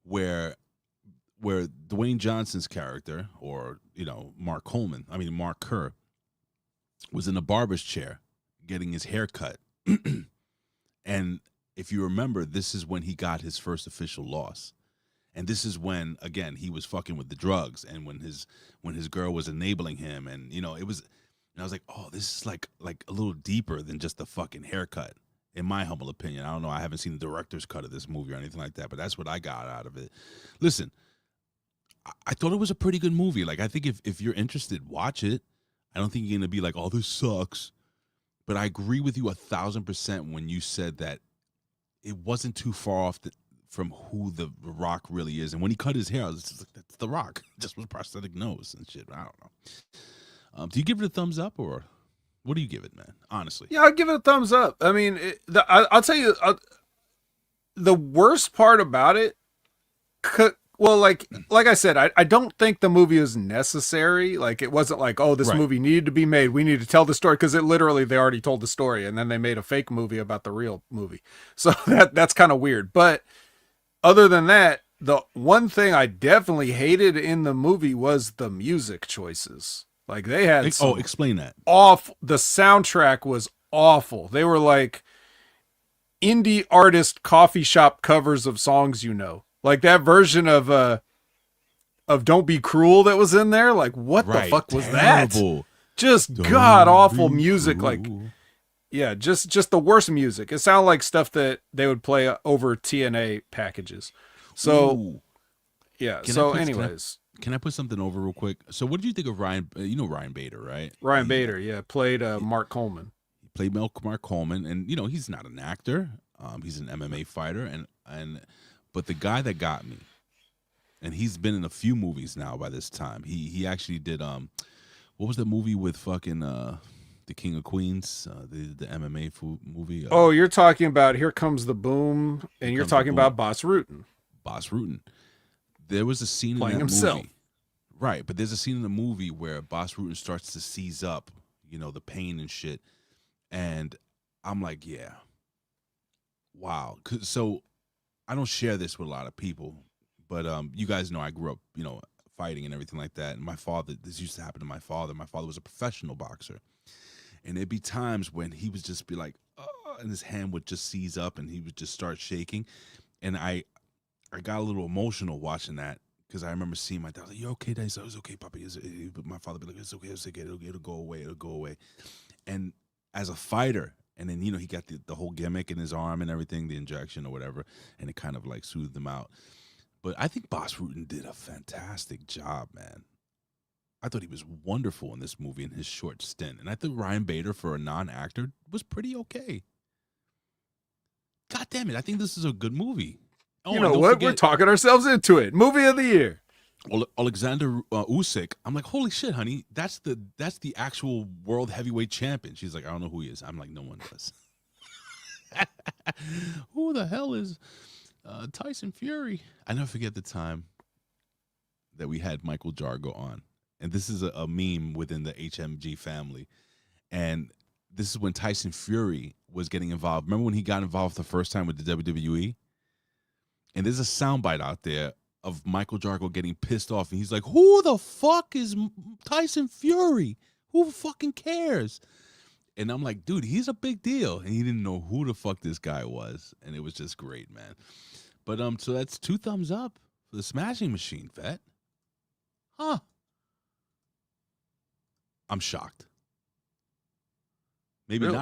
where Dwayne Johnson's character, or, Mark Kerr, was in a barber's chair getting his hair cut. And if you remember, this is when he got his first official loss. And this is when, again, he was fucking with the drugs, and when his girl was enabling him, and it was, and I was like, oh, this is like a little deeper than just the fucking haircut, in my humble opinion. I don't know, I haven't seen the director's cut of this movie or anything like that, but that's what I got out of it. Listen, I thought it was a pretty good movie. Like, I think if you're interested, watch it. I don't think you're gonna be like, oh, this sucks. But I agree with you 1,000% when you said that it wasn't too far off from who the Rock really is. And when he cut his hair, I was just like, that's the Rock, just with prosthetic nose and shit. I don't know. Do you give it a thumbs up, or what do you give it, man? Honestly. Yeah, I'll give it a thumbs up. I mean, I'll tell you, the worst part about it, well, like I said, I don't think the movie was necessary. Like, it wasn't like, oh, this movie needed to be made. We need to tell the story, because they already told the story, and then they made a fake movie about the real movie. So that's kind of weird. But other than that, the one thing I definitely hated in the movie was the music choices. Like, they had explain that. The soundtrack was awful. They were like indie artist coffee shop covers of songs, like that version of Don't Be Cruel that was in there. Like, what the fuck was that? Just god awful music. Cruel. Like, yeah, just the worst music. It sounded like stuff that they would play over TNA packages. So, yeah. Anyways, can I put something over real quick? So, what did you think of Ryan? Ryan Bader, right? Ryan Bader, yeah, played Mark Coleman. He played Mark Coleman, and he's not an actor. He's an MMA fighter, but the guy that got me, and he's been in a few movies now by this time. He actually did what was the movie with fucking the King of Queens, the MMA movie? Oh, you're talking about Here Comes the Boom, and you're talking about Boss Rutan. Boss Rutan. There was a scene playing in that himself. Movie. Right, but there's a scene in the movie where Boss Rutan starts to seize up, the pain and shit. And I'm like, yeah. Wow. So I don't share this with a lot of people, but you guys know I grew up, fighting and everything like that. And this used to happen to my father. My father was a professional boxer. And there'd be times when he would just be like, oh, and his hand would just seize up and he would just start shaking. And I got a little emotional watching that, because I remember seeing my dad, like, you okay, Dad? He said, it's okay, Papi. But my father would be like, it's okay, it'll go away. And as a fighter, and then, he got the whole gimmick in his arm and everything, the injection or whatever, and it kind of like soothed him out. But I think Boss Rutan did a fantastic job, man. I thought he was wonderful in this movie in his short stint. And I think Ryan Bader, for a non-actor, was pretty okay. God damn it, I think this is a good movie. Oh, you know what? We're talking ourselves into it. Movie of the year. Alexander Usyk. I'm like, holy shit, honey. That's the actual world heavyweight champion. She's like, I don't know who he is. I'm like, no one does. Who the hell is Tyson Fury? I never forget the time that we had Michael Jargo on. And this is a meme within the HMG family. And this is when Tyson Fury was getting involved. Remember when he got involved the first time with the WWE? And there's a soundbite out there of Michael Jargo getting pissed off. And he's like, who the fuck is Tyson Fury? Who fucking cares? And I'm like, dude, he's a big deal. And he didn't know who the fuck this guy was. And it was just great, man. But so that's 2 thumbs up for the Smashing Machine, Vet. Huh. I'm shocked. Maybe Really?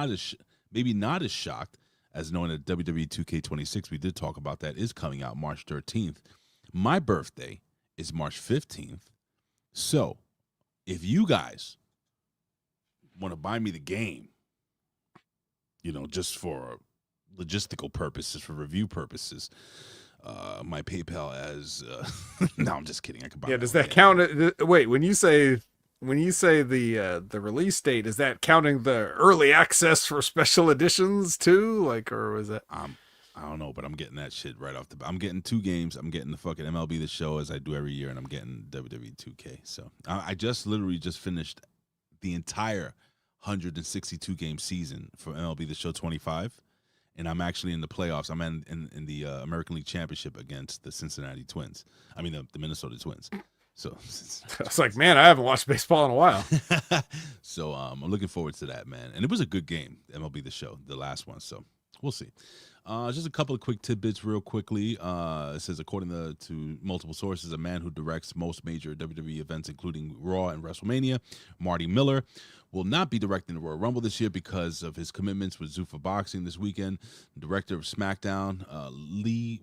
not as shocked as knowing that WWE 2K26, we did talk about that, is coming out March 13th. My birthday is March 15th. So, if you guys want to buy me the game, just for logistical purposes, for review purposes, my PayPal as no, I'm just kidding. I can buy. Yeah, does that count? Wait, when you say the release date, is that counting the early access for special editions too? Or was that? I don't know, but I'm getting that shit right off the bat. I'm getting 2 games. I'm getting the fucking MLB The Show as I do every year, and I'm getting WWE 2K. So I literally just finished the entire 162 game season for MLB The Show 25, and I'm actually in the playoffs. I'm in the American League Championship against the Cincinnati Twins. I mean the Minnesota Twins. So it's like, man, I haven't watched baseball in a while. So I'm looking forward to that, man. And it was a good game, MLB The Show, the last one. So we'll see. Just a couple of quick tidbits real quickly. It says, according to multiple sources, a man who directs most major WWE events, including Raw and WrestleMania, Marty Miller, will not be directing the Royal Rumble this year because of his commitments with Zuffa Boxing this weekend. Director of Smackdown, Lee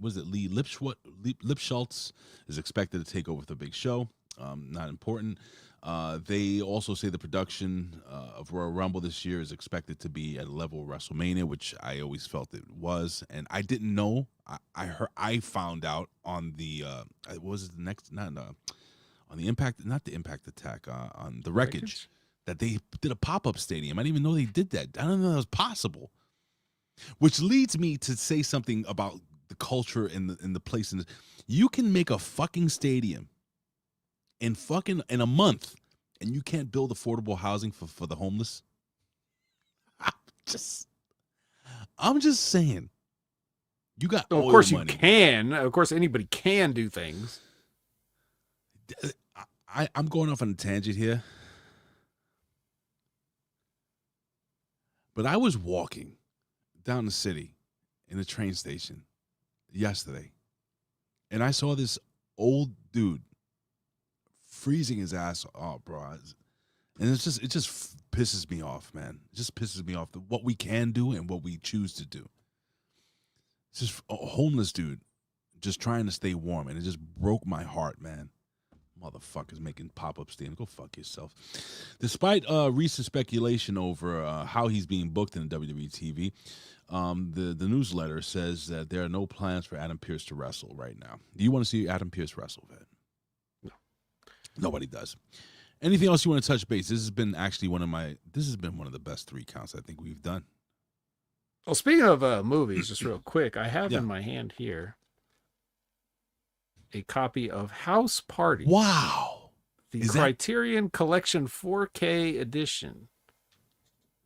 Lipschultz, is expected to take over the Big Show. Not important. They also say the production of Royal Rumble this year is expected to be at a level of WrestleMania, which I always felt it was, and I didn't know. I found out on the what was it, the next on the Impact, not the Impact Attack, on the Wreckage, that they did a pop-up stadium. I didn't even know they did that. I didn't know that was possible. Which leads me to say something about the culture in the place. You can make a fucking stadium in a month, and you can't build affordable housing for the homeless. I'm just saying. You got Of oil course money. you can. Of course anybody can do things. I'm going off on a tangent here. But I was walking down the city in the train station yesterday, and I saw this old dude freezing his ass off, bro. And it just pisses me off, man. It just pisses me off what we can do and what we choose to do. It's just a homeless dude just trying to stay warm, and it just broke my heart, man. Motherfuckers making pop-up stands. Go fuck yourself. Despite recent speculation over how he's being booked in WWE TV, the newsletter says that there are no plans for Adam Pearce to wrestle right now. Do you want to see Adam Pearce wrestle, Vet? No. Nobody does. Anything else you want to touch base? This has been one of the best 3 counts I think we've done. Well, speaking of movies, just real quick, I have in my hand here a copy of House Party. Wow. The Criterion Collection 4K edition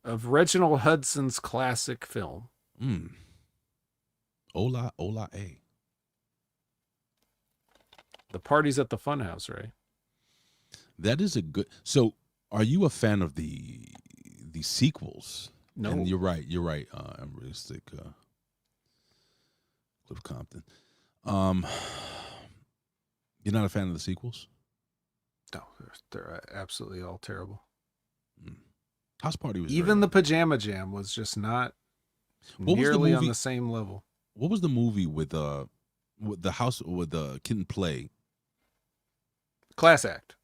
of Reginald Hudson's classic film. Hola, eh. The Party's at the Funhouse, right? That is a good. So, are you a fan of the sequels? No. And you're right. I'm realistic. Cliff Compton. You're not a fan of the sequels? No, they're absolutely all terrible. House Party was even the Pajama Jam was just not nearly on the same level. What was the movie with the house with the Kid and Play? Class Act.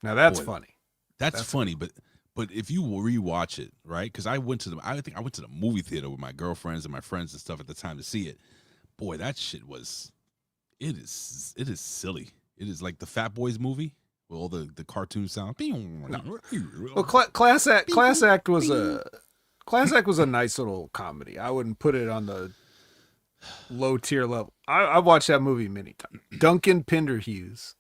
Now that's funny. That's funny, but if you rewatch it, right? Because I think I went to the movie theater with my girlfriends and my friends and stuff at the time to see it. Boy, that shit was. It is silly. It is like the Fat Boys movie with all the cartoon sound. Well, Class Act was a nice little comedy. I wouldn't put it on the low tier level. I watched that movie many times. Duncan Pinderhughes.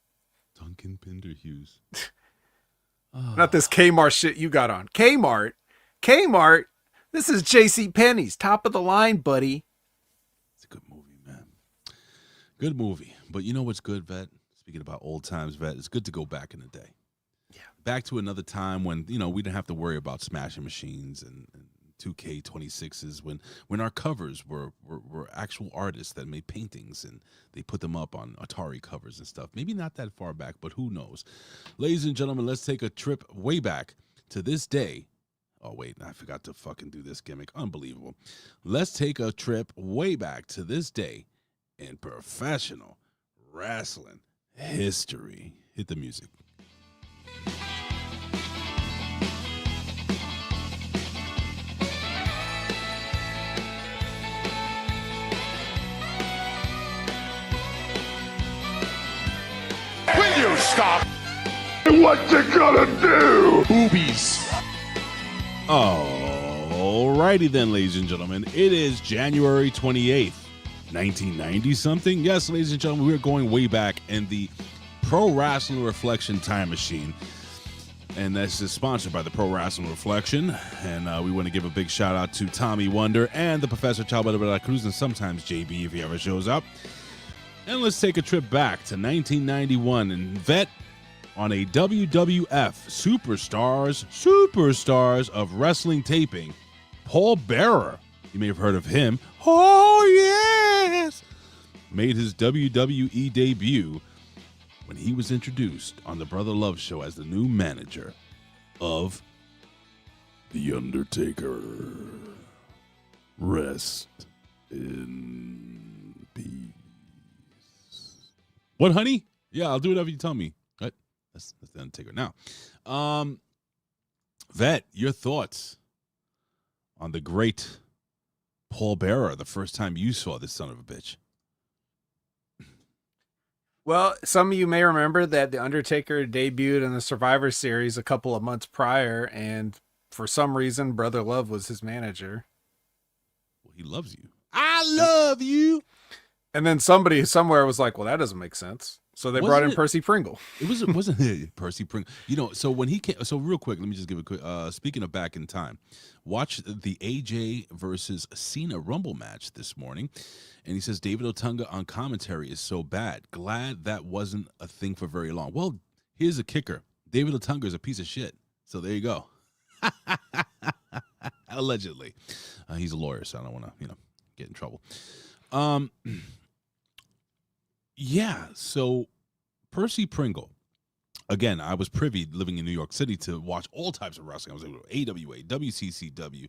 Not this Kmart shit you got on. Kmart. This is J.C. Penney's top of the line, buddy. It's a good movie, man. Good movie. But you know what's good, Vet? Speaking about old times, Vet, it's good to go back in the day. Yeah. Back to another time when, we didn't have to worry about smashing machines and 2K26s when our covers were actual artists that made paintings and they put them up on Atari covers and stuff. Maybe not that far back, but who knows? Ladies and gentlemen, let's take a trip way back to this day. Oh, wait, I forgot to fucking do this gimmick. Unbelievable. Let's take a trip way back to this day in professional wrestling history. Hit the music. Will you stop? What you gonna do? Boobies. Alrighty then, ladies and gentlemen. It is January 28th, 1990 something. Yes, ladies and gentlemen, we're going way back in the Pro Wrestling Reflection Time Machine. And this is sponsored by the Pro Wrestling Reflection. And we want to give a big shout out to Tommy Wonder and the Professor Chalbada Cruz and sometimes JB if he ever shows up. And let's take a trip back to 1991 and vet on a WWF Superstars of Wrestling taping. Paul Bearer, you may have heard of him. Oh, yes! Made his WWE debut when he was introduced on the Brother Love Show as the new manager of The Undertaker. Rest in peace. What, honey? Yeah, I'll do whatever you tell me. Right? That's The Undertaker. Now, Vet, your thoughts on the great Paul Bearer the first time you saw this son of a bitch? Well, some of you may remember that The Undertaker debuted in the Survivor Series a couple of months prior, and for some reason, Brother Love was his manager. Well, he loves you. I love you. And then somebody somewhere was like, well, that doesn't make sense. So they brought in Percy Pringle. Wasn't Percy Pringle. You know, so when he came, so real quick, let me just give a quick, speaking of back in time, watch the AJ versus Cena Rumble match this morning. And he says, David Otunga on commentary is so bad. Glad that wasn't a thing for very long. Well, here's a kicker. David Otunga is a piece of shit. So there you go. Allegedly. He's a lawyer, so I don't want to, get in trouble. Yeah, so Percy Pringle. Again, I was privy living in New York City to watch all types of wrestling. I was like AWA, WCCW,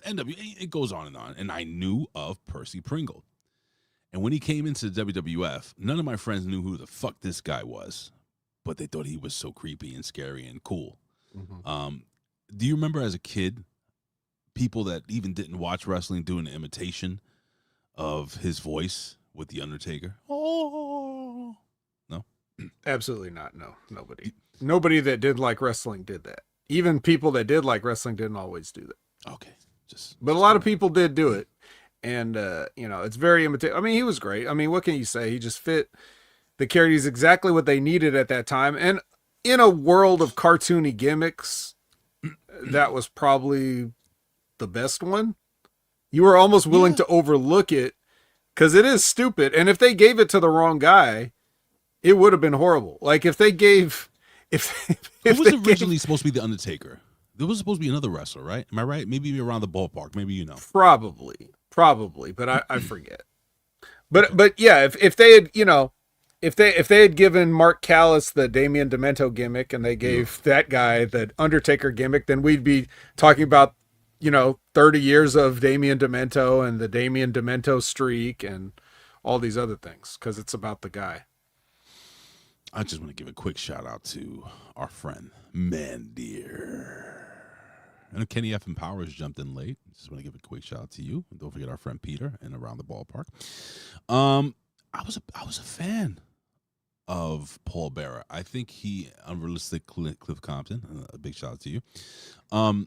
NWA, it goes on. And I knew of Percy Pringle. And when he came into the WWF, none of my friends knew who the fuck this guy was, but they thought he was so creepy and scary and cool. Mm-hmm. Do you remember as a kid, people that even didn't watch wrestling doing an imitation of his voice with The Undertaker? Oh, no? Absolutely not. No, nobody. Nobody that did like wrestling did that. Even people that did like wrestling didn't always do that. Okay. But a lot of people did do it. And, it's very imitative. I mean, he was great. I mean, what can you say? He just fit the characters exactly what they needed at that time. And in a world of cartoony gimmicks, that was probably the best one. You were almost willing to overlook it because it is stupid. And if they gave it to the wrong guy, it would have been horrible. Like if they gave... If it was originally supposed to be The Undertaker. There was supposed to be another wrestler, right? Am I right? Maybe around the ballpark. Maybe you know. Probably, but I forget. But yeah, if they had, if they had given Mark Callis the Damien Demento gimmick and they gave that guy the Undertaker gimmick, then we'd be talking about 30 years of Damien Demento and the Damien Demento streak and all these other things because it's about the guy. I just want to give a quick shout out to our friend Mandir. I know Kenny F. and Powers jumped in late. Just want to give a quick shout out to you. And don't forget our friend Peter and Around the Ballpark. I was a fan of Paul Bearer. I think he unrealistic Cliff Compton. A big shout out to you. I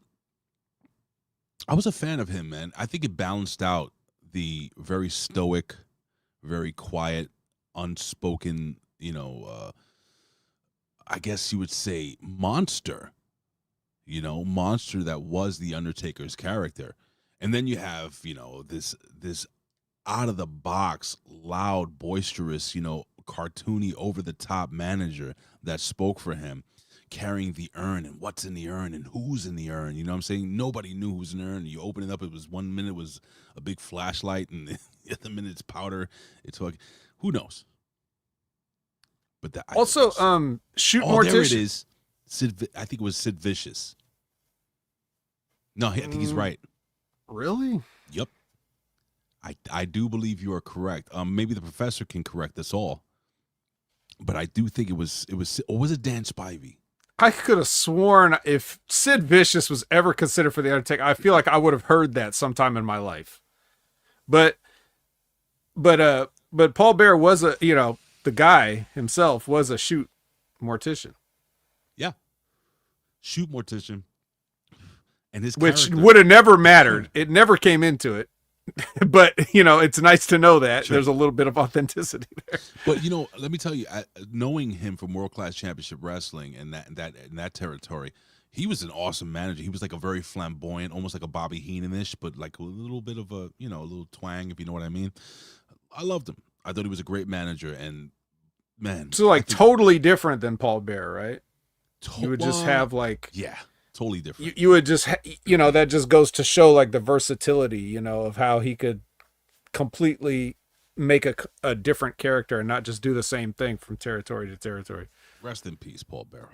was a fan of him, man. I think it balanced out the very stoic, very quiet, unspoken, I guess you would say monster. Monster that was the Undertaker's character. And then you have, this out of the box, loud, boisterous, cartoony, over the top manager that spoke for him. carrying the urn and what's in the urn and who's in the urn. You know what I'm saying? Nobody knew who's in the urn. You open it up, it was 1 minute was a big flashlight, and the other minute it's powder. It's like, who knows? But that also, shoot Mortician. There it is. I think it was Sid Vicious. No, I think he's right. Really? Yep. I do believe you are correct. Maybe the professor can correct us all, but I do think it was, or was it Dan Spivey? I could have sworn if Sid Vicious was ever considered for the Undertaker, I feel like I would have heard that sometime in my life. But Paul Bearer was the guy himself was a shoot mortician. Yeah. Shoot mortician. And his which character would have never mattered. It never came into it. But, it's nice to know that there's a little bit of authenticity there. But, let me tell you, knowing him from World Class Championship Wrestling and that territory, he was an awesome manager. He was like a very flamboyant, almost like a Bobby Heenan-ish, but like a little bit of a, a little twang, if you know what I mean. I loved him. I thought he was a great manager, and man. So totally different than Paul Bearer, right? You would just have yeah. Totally different. You would just, that just goes to show like the versatility, of how he could completely make a different character and not just do the same thing from territory to territory. Rest in peace, Paul Bearer.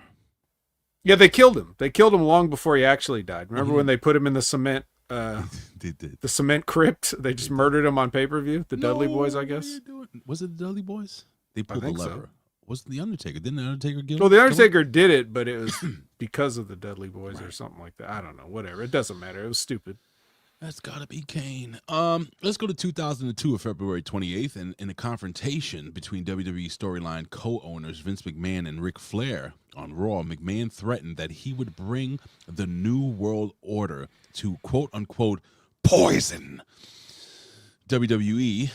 Yeah, they killed him. They killed him long before he actually died. Remember when they put him in the cement, they did. The cement crypt? They just murdered him on pay-per-view. The Dudley Boys, I guess. Was it the Dudley Boys? They pulled the lever. So. Wasn't the Undertaker? Didn't the Undertaker get? Well, the Undertaker did it, but it was because of the Dudley Boys or something like that. I don't know. Whatever. It doesn't matter. It was stupid. That's gotta be Kane. Let's go to 2002 of February 28th, and in a confrontation between WWE storyline co-owners Vince McMahon and Ric Flair on Raw, McMahon threatened that he would bring the New World Order to quote unquote poison WWE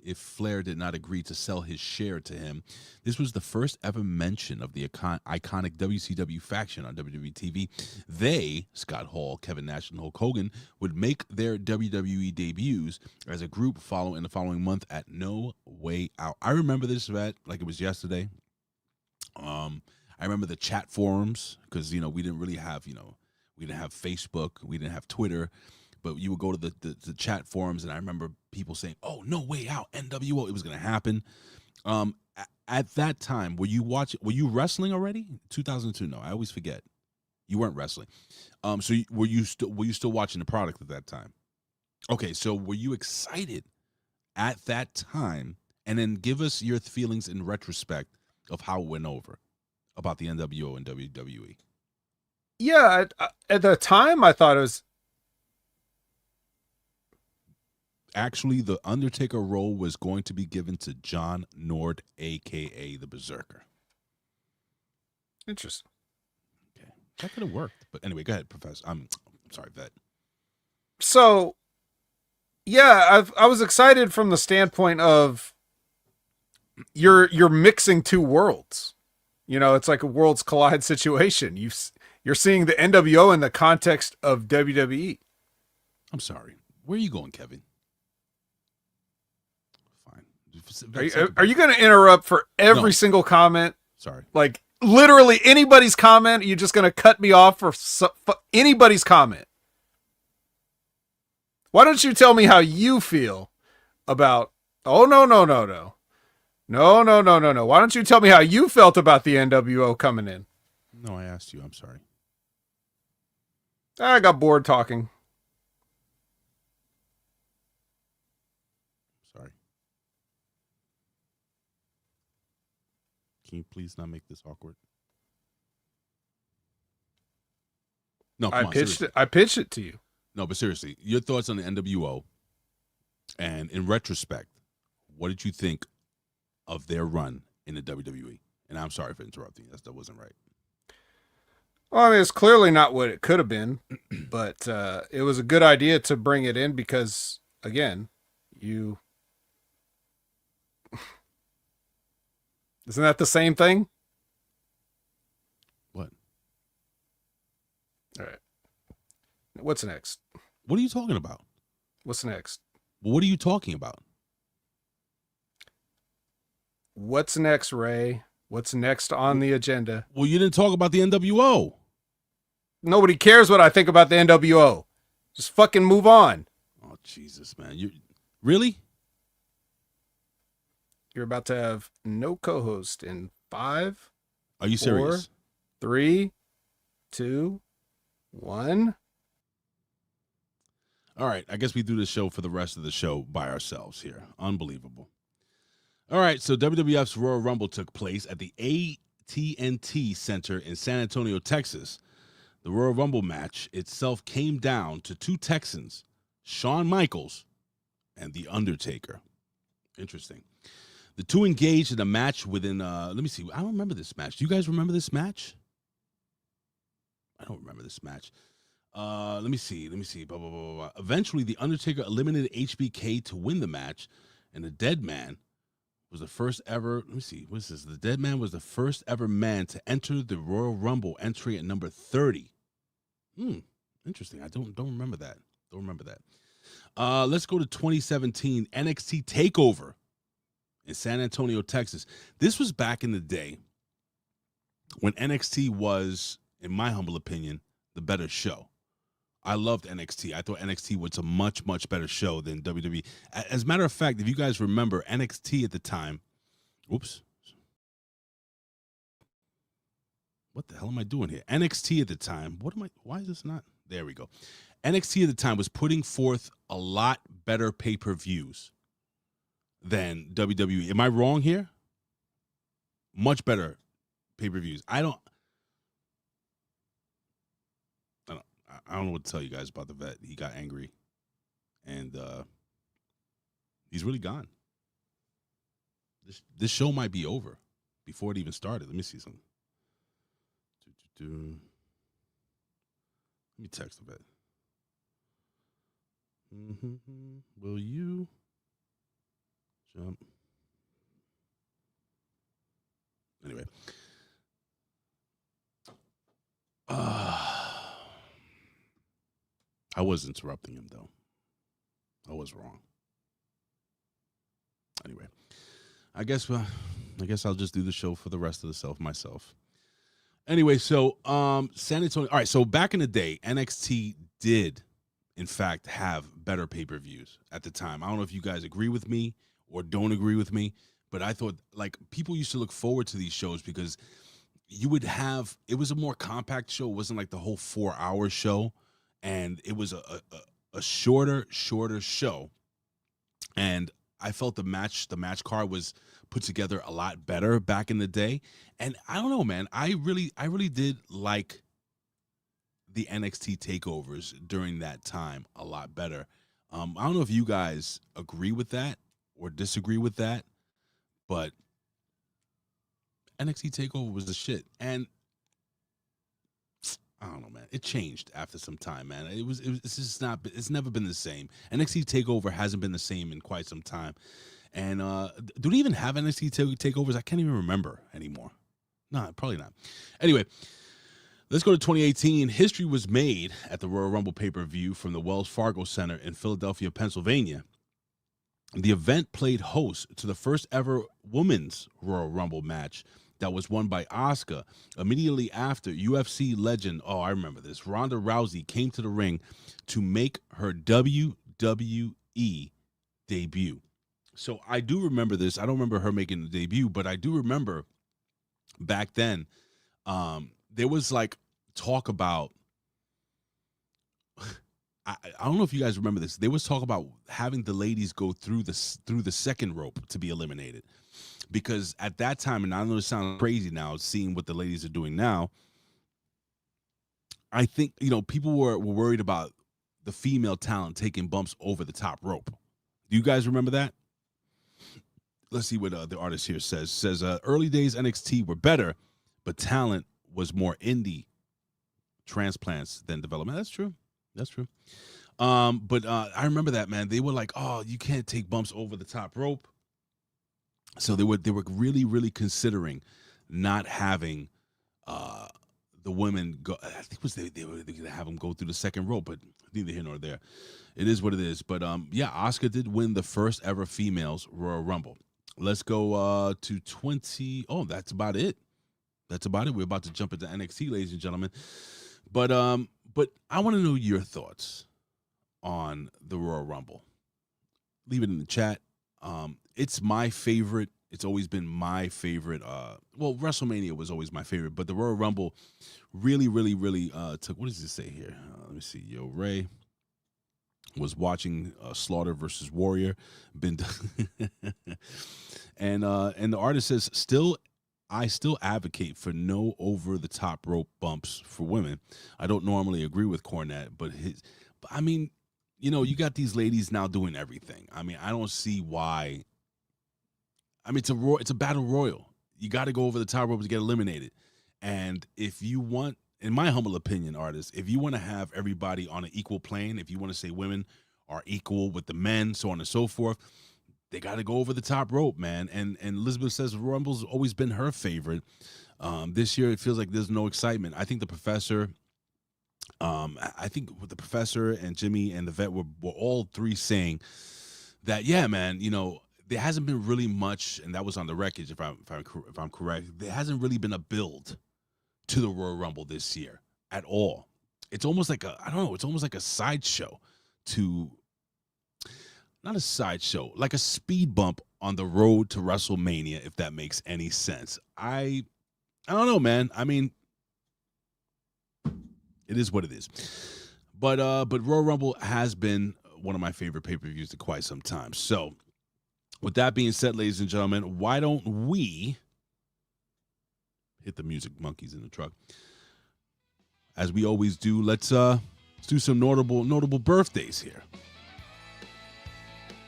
if Flair did not agree to sell his share to him. This was the first ever mention of the iconic WCW faction on WWE TV. They, Scott Hall, Kevin Nash, and Hulk Hogan, would make their WWE debuts as a group in the following month at No Way Out. I remember this like it was yesterday. I remember the chat forums because, we didn't really have, we didn't have Facebook, we didn't have Twitter. But you would go to the chat forums, and I remember people saying, "Oh, No Way Out, NWO, it was going to happen." At that time, were you wrestling already? 2002? No, I always forget. You weren't wrestling. So were you still watching the product at that time? Okay, so were you excited at that time? And then give us your feelings in retrospect of how it went over about the NWO and WWE. Yeah, at the time, I thought it was. Actually, the Undertaker role was going to be given to John Nord, a.k.a. the Berserker. Interesting. Okay. That could have worked. But anyway, go ahead, Professor. I'm sorry, Vet. So, yeah, I was excited from the standpoint of you're mixing two worlds. It's like a worlds collide situation. You're seeing the NWO in the context of WWE. I'm sorry. Where are you going, Kevin? Are you going to interrupt for every single comment? Sorry. Like literally anybody's comment? You're just going to cut me off for anybody's comment? Why don't you tell me how you feel about? Oh no. Why don't you tell me how you felt about the NWO coming in? No, I asked you. I'm sorry. I got bored talking. Sorry. Can you please not make this awkward? No, I pitched it to you. No, but seriously, your thoughts on the NWO, and in retrospect, what did you think of their run in the WWE? And I'm sorry for interrupting. That wasn't right. Well, I mean, it's clearly not what it could have been, but it was a good idea to bring it in because, again, isn't that the same thing? What? All right. What's next? What are you talking about? What's next? What are you talking about? What's next, Ray? What's next on the agenda? Well, you didn't talk about the NWO. Nobody cares what I think about the NWO. Just fucking move on. Oh, Jesus, man. You really? You're about to have no co-host in 5. Are you serious? 4, 3, 2, 1. All right. I guess we do the show for the rest of the show by ourselves here. Unbelievable. All right. So WWF's Royal Rumble took place at the AT&T Center in San Antonio, Texas. The Royal Rumble match itself came down to 2 Texans, Shawn Michaels and The Undertaker. Interesting. The 2 engaged in a match within, let me see. I don't remember this match. Do you guys remember this match? I don't remember this match. Let me see. Blah, blah, blah, blah. Eventually, The Undertaker eliminated HBK to win the match, and the Dead Man was the first ever, let me see, what is this? The Dead Man was the first ever man to enter the Royal Rumble, entry at number 30. Interesting. I don't remember that. Don't remember that. Let's go to 2017 NXT TakeOver in San Antonio, Texas. This was back in the day when NXT was, in my humble opinion, the better show. I loved NXT. I thought NXT was a much, much better show than WWE. As a matter of fact, if you guys remember, NXT at the time, oops. What the hell am I doing here? NXT at the time, why is this not? There we go. NXT at the time was putting forth a lot better pay-per-views than WWE. Am I wrong here? Much better pay-per-views. I don't know what to tell you guys about the vet. He got angry, and he's really gone. This show might be over before it even started. Let me see something. Let me text the vet. Will you jump? Anyway. I was interrupting him, though. I was wrong. Anyway, I guess I'll just do the show for the rest of the self myself. Anyway, so San Antonio. All right, so back in the day, NXT did, in fact, have better pay-per-views at the time. I don't know if you guys agree with me or don't agree with me, but I thought, like, people used to look forward to these shows because you would have, it was a more compact show. It wasn't like the whole 4-hour show. And it was a shorter show, and I felt the match card was put together a lot better back in the day. And I don't know, man, I really did like the NXT takeovers during that time a lot better. I don't know if you guys agree with that or disagree with that, but NXT takeover was the shit. And I don't know, man. It changed after some time, man. It's just not. It's never been the same. NXT Takeover hasn't been the same in quite some time. And do they even have NXT takeovers? I can't even remember anymore. No, probably not. Anyway, let's go to 2018. History was made at the Royal Rumble pay-per-view from the Wells Fargo Center in Philadelphia, Pennsylvania. The event played host to the first ever women's Royal Rumble match that was won by Asuka. Immediately after, UFC legend, oh, I remember this, Ronda Rousey came to the ring to make her WWE debut. So I do remember this. I don't remember her making the debut, but I do remember back then there was like talk about, I don't know if you guys remember this. There was talk about having the ladies go through the second rope to be eliminated. Because at that time, and I know it sounds crazy now, seeing what the ladies are doing now, I think, people were worried about the female talent taking bumps over the top rope. Do you guys remember that? Let's see what the artist here says. Says, early days NXT were better, but talent was more indie transplants than development. That's true. But I remember that, man. They were like, oh, you can't take bumps over the top rope. So they were really, really considering not having the women go. I think they were going to have them go through the second rope, but neither here nor there. It is what it is. But yeah, Asuka did win the first ever females Royal Rumble. let's go to 20. Oh, that's about it. That's about it. We're about to jump into NXT, ladies and gentlemen. But I want to know your thoughts on the Royal Rumble. Leave it in the chat. It's my favorite. It's always been my favorite. Well, WrestleMania was always my favorite, but the Royal Rumble really took. What does it say here? Let me see. Yo, Ray was watching Slaughter versus Warrior. Been and the artist says I still advocate for no over the top rope bumps for women. I don't normally agree with Cornette, but I mean, you know, you got these ladies now doing everything. I mean, I don't see why. I mean, it's a battle royal. You got to go over the top rope to get eliminated. And if you want, in my humble opinion, artists, if you want to have everybody on an equal plane, if you want to say women are equal with the men, so on and so forth, they got to go over the top rope, man. And Elizabeth says Rumble's always been her favorite. This year, it feels like there's no excitement. I think the Professor, I think with the Professor and Jimmy and the Vet were all three saying that, yeah, man, you know, there hasn't been really much, and that was on the wreckage, if I'm correct. There hasn't really been a build to the Royal Rumble this year at all. It's almost like it's almost like a sideshow not a sideshow, like a speed bump on the road to WrestleMania, if that makes any sense. I don't know, man. I mean, it is what it is. But Royal Rumble has been one of my favorite pay-per-views in quite some time. So, with that being said, ladies and gentlemen, why don't we hit the music monkeys in the truck? As we always do, let's do some notable birthdays here.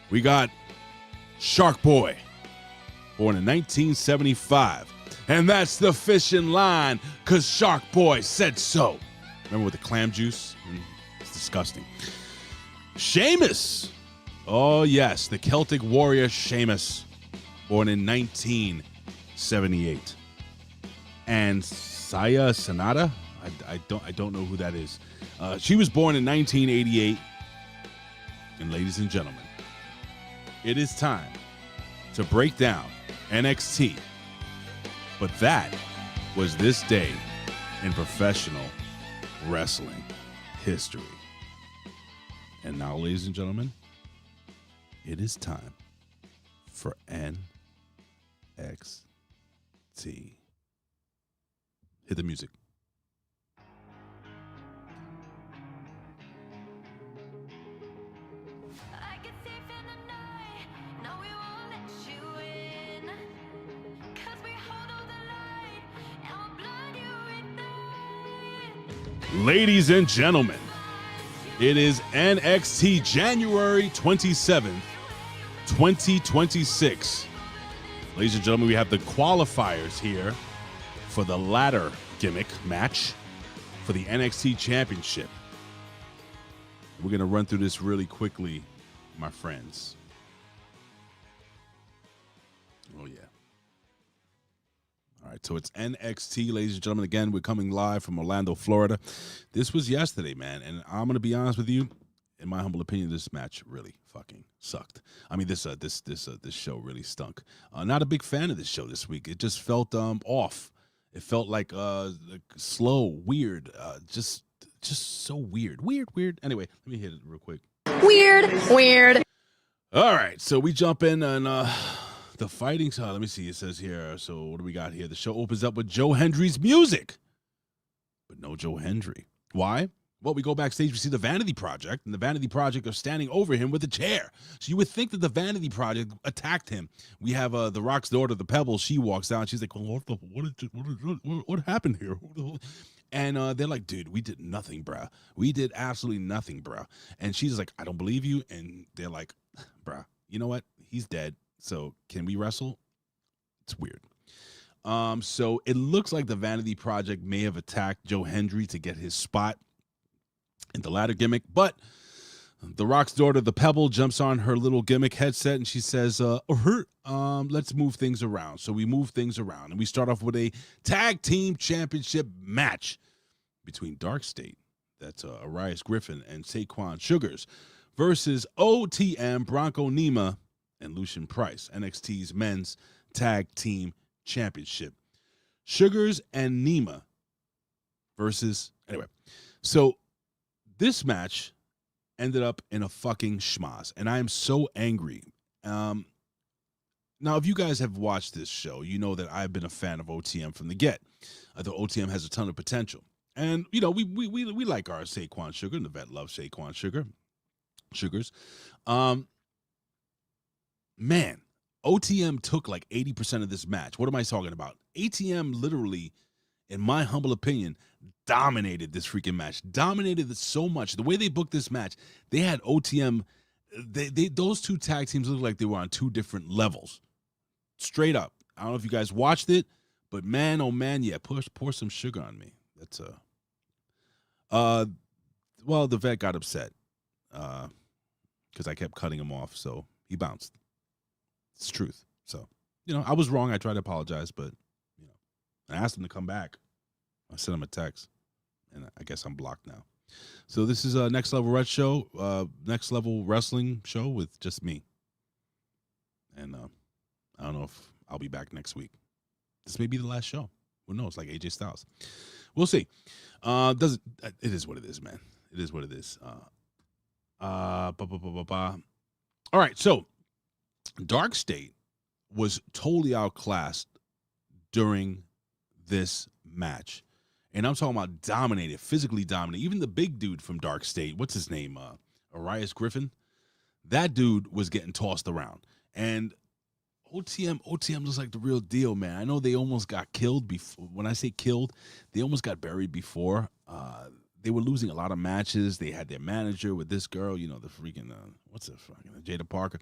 We got Shark Boy, born in 1975. And that's the fishing line, because Shark Boy said so. Remember with the clam juice? It's disgusting. Sheamus. Oh, yes, the Celtic warrior Sheamus, born in 1978. And Saya Sanada, I don't know who that is. She was born in 1988. And ladies and gentlemen, it is time to break down NXT. But that was this day in professional wrestling history. And now, ladies and gentlemen, it is time for NXT. Hit the music. Ladies and gentlemen, it is NXT January 27th, 2026. Ladies and gentlemen, we have the qualifiers here for the ladder gimmick match for the NXT Championship. We're going to run through this really quickly, my friends. Oh, yeah. All right, so it's NXT, ladies and gentlemen. Again, we're coming live from Orlando, Florida. This was yesterday, man, and I'm going to be honest with you. In my humble opinion, this match really fucking sucked. I mean, this show really stunk. Not a big fan of this show this week. It just felt off. It felt like slow, weird, just so weird. Weird. Anyway, let me hit it real quick. Weird. All right, so we jump in and the fighting. So let me see. It says here. So what do we got here? The show opens up with Joe Hendry's music, but no Joe Hendry. Why? Well, we go backstage, we see the Vanity Project, and the Vanity Project are standing over him with a chair. So you would think that the Vanity Project attacked him. We have The Rock's daughter, the Pebble. She walks down. She's like, well, what happened here? And they're like, dude, we did nothing, bro. We did absolutely nothing, bro. And she's like, I don't believe you. And they're like, bro, you know what? He's dead. So can we wrestle? It's weird. So it looks like the Vanity Project may have attacked Joe Hendry to get his spot in the ladder gimmick, but The Rock's daughter, the Pebble, jumps on her little gimmick headset and she says, let's move things around. So we move things around and we start off with a tag team championship match between DarkState, that's Osiris, Griffin, and Saquon Shugars versus OTM, Bronco, Nima, and Lucien Price, NXT's Men's Tag Team Championship. Shugars and Nima versus, anyway. So this match ended up in a fucking schmoz, and I am so angry. Now, if you guys have watched this show, you know that I've been a fan of OTM from the get. I thought OTM has a ton of potential. And, you know, we like our Saquon Sugar, and the vet loves Saquon Sugars. Man, OTM took like 80% of this match. What am I talking about? ATM literally, in my humble opinion, dominated this freaking match. Dominated it so much. The way they booked this match, they had OTM, those two tag teams looked like they were on two different levels. Straight up. I don't know if you guys watched it, but man, oh man, yeah, pour some sugar on me. That's well, the vet got upset because I kept cutting him off, so he bounced. It's the truth. So, you know, I was wrong. I tried to apologize, but, you know, I asked him to come back. I sent him a text, and I guess I'm blocked now. So this is a Next Level Red show, Next Level Wrestling show with just me. And I don't know if I'll be back next week. This may be the last show. Who knows? Like AJ Styles. We'll see. It is what it is, man. It is what it is. All right, so DarkState was totally outclassed during this match. And I'm talking about dominated, physically dominated. Even the big dude from DarkState, what's his name? Osiris Griffin. That dude was getting tossed around. And OTM looks like the real deal, man. I know they almost got killed before. When I say killed, they almost got buried before. They were losing a lot of matches. They had their manager with this girl, you know, the freaking, Jaida Parker.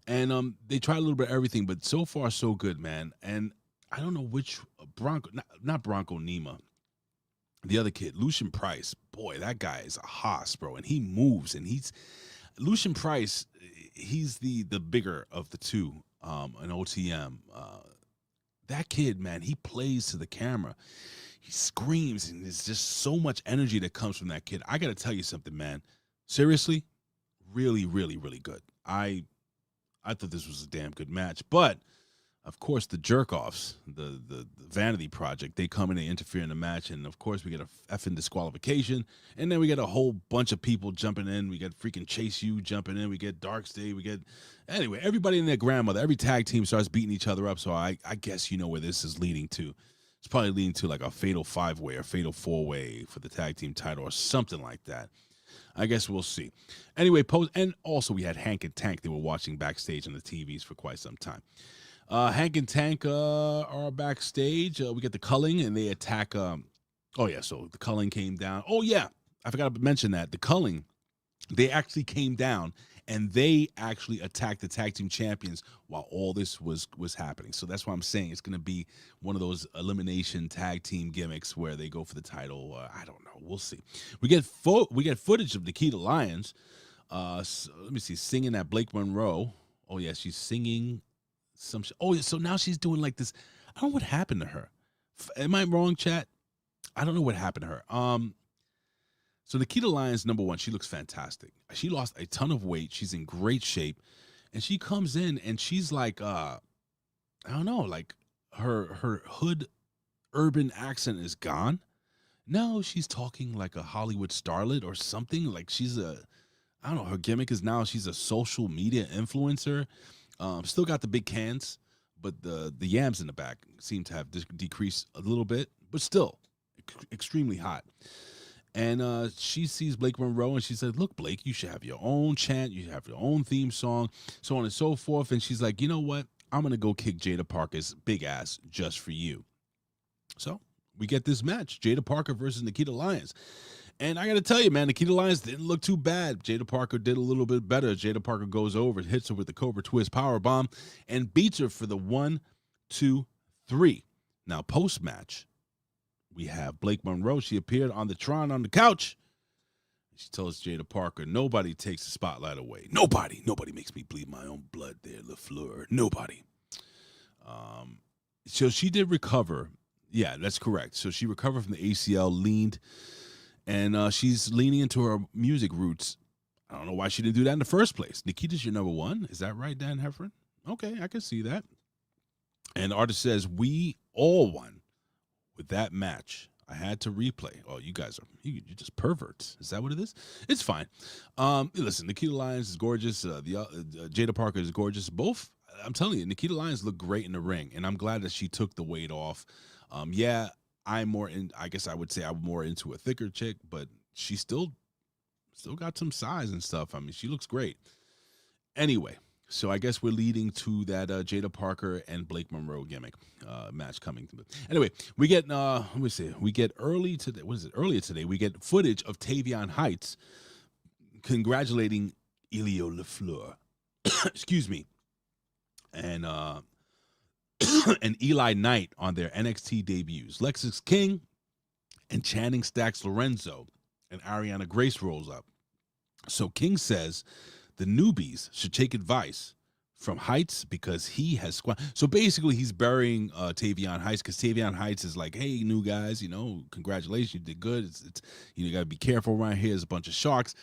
And they tried a little bit of everything, but so far so good, man. And I don't know which Bronco, not Bronco, Nima. The other kid, Lucien Price. Boy, that guy is a hoss, bro. And he moves, and Lucien Price, he's the bigger of the two. An OTM. That kid, man, he plays to the camera. He screams, and there's just so much energy that comes from that kid. I got to tell you something, man. Seriously, really, really, really good. I thought this was a damn good match. But, of course, the jerk-offs, the Vanity Project, they come in and interfere in the match, and, of course, we get a effing disqualification, and then we get a whole bunch of people jumping in. We get freaking Chase U jumping in. We get DarkState. Anyway, everybody and their grandmother, every tag team starts beating each other up, so I guess you know where this is leading to. It's probably leading to like a fatal 5-way or fatal 4-way for the tag team title or something like that. I guess we'll see. Anyway, and also we had Hank and Tank. They were watching backstage on the TVs for quite some time. Hank and Tank are backstage. We get the Culling, and they attack. So the Culling came down. Oh, yeah. I forgot to mention that. The Culling, they actually came down, and they actually attacked the tag team champions while all this was happening. So that's why I'm saying it's going to be one of those elimination tag team gimmicks where they go for the title. I don't know. We'll see. We get footage of Nikkita Lyons. So let me see. Singing at Blake Monroe. Oh, yeah. She's singing so now she's doing like this. I don't know what happened to her. Am I wrong, chat? I don't know what happened to her. So Nikkita Lyons, number one, she looks fantastic. She lost a ton of weight. She's in great shape. And she comes in and she's like, I don't know, like her hood urban accent is gone. No, she's talking like a Hollywood starlet or something. Like I don't know, her gimmick is now she's a social media influencer. Still got the big cans, but the yams in the back seem to have decreased a little bit, but still extremely hot. And she sees Blake Monroe, and she said, look, Blake, you should have your own chant. You have your own theme song, so on and so forth. And she's like, you know what? I'm going to go kick Jaida Parker's big ass just for you. So we get this match, Jaida Parker versus Nikkita Lyons. And I got to tell you, man, Nikkita Lyons didn't look too bad. Jaida Parker did a little bit better. Jaida Parker goes over, hits her with the Cobra Twist powerbomb, and beats her for the 1, 2, 3. Now, post-match, we have Blake Monroe. She appeared on the Tron on the couch. She tells Jaida Parker, nobody takes the spotlight away. Nobody makes me bleed my own blood there, LaFleur. Nobody. So she did recover. Yeah, that's correct. So she recovered from the ACL, leaned, and she's leaning into her music roots. I don't know why she didn't do that in the first place. Nikkita's your number one. Is that right, Dan Heffron? Okay, I can see that. And the artist says, we all won with that match. I had to replay. Oh, you guys are you're just perverts. Is that what it is? It's fine. Listen, Nikkita Lyons is gorgeous. Jaida Parker is gorgeous. Both, I'm telling you, Nikkita Lyons look great in the ring, and I'm glad that she took the weight off. Yeah, I'm more in. I guess I would say I'm more into a thicker chick, but she still got some size and stuff. I mean, she looks great. Anyway, so I guess we're leading to that Jaida Parker and Blake Monroe gimmick match coming. Anyway, we get let me see. We get earlier today. We get footage of Tavion Heights congratulating Elio LaFleur. Excuse me. And and Eli Knight on their NXT debuts. Lexis King and Channing Stacks Lorenzo and Ariana Grace rolls up. So King says the newbies should take advice from Heights because he has squat. So basically, he's burying Tavion Heights because Tavion Heights is like, hey, new guys, congratulations, you did good. It's you got to be careful around here. There's a bunch of sharks.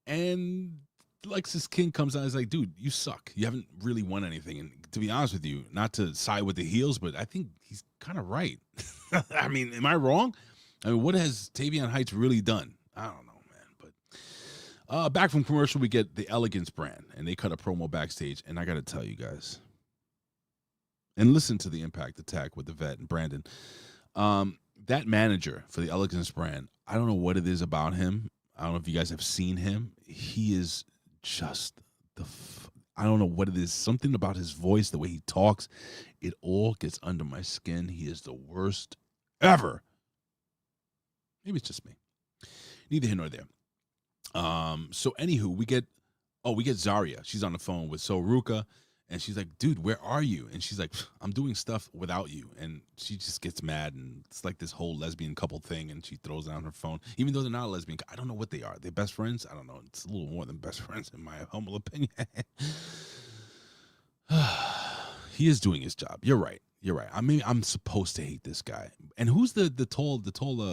And Lexis King comes out and is like, dude, you suck. You haven't really won anything. And to be honest with you, not to side with the heels, but I think he's kind of right. I mean, am I wrong? I mean, what has Tavion Heights really done? I don't know, man. But back from commercial, we get the Elegance brand, and they cut a promo backstage. And I got to tell you guys, and listen to the Impact Attack with the vet and Brandon. That manager for the Elegance brand, I don't know what it is about him. I don't know if you guys have seen him. He is just I don't know what it is. Something about his voice, the way he talks, it all gets under my skin. He is the worst ever. Maybe it's just me. Neither here nor there. So anywho, we get Zarya. She's on the phone with Soruka, and she's like, dude, where are you? And she's like, I'm doing stuff without you. And she just gets mad, and it's like this whole lesbian couple thing, and she throws down her phone, even though they're not a lesbian. I don't know what they are. They're best friends? I don't know. It's a little more than best friends, in my humble opinion. He is doing his job. You're right. I mean, I'm supposed to hate this guy. And who's the tall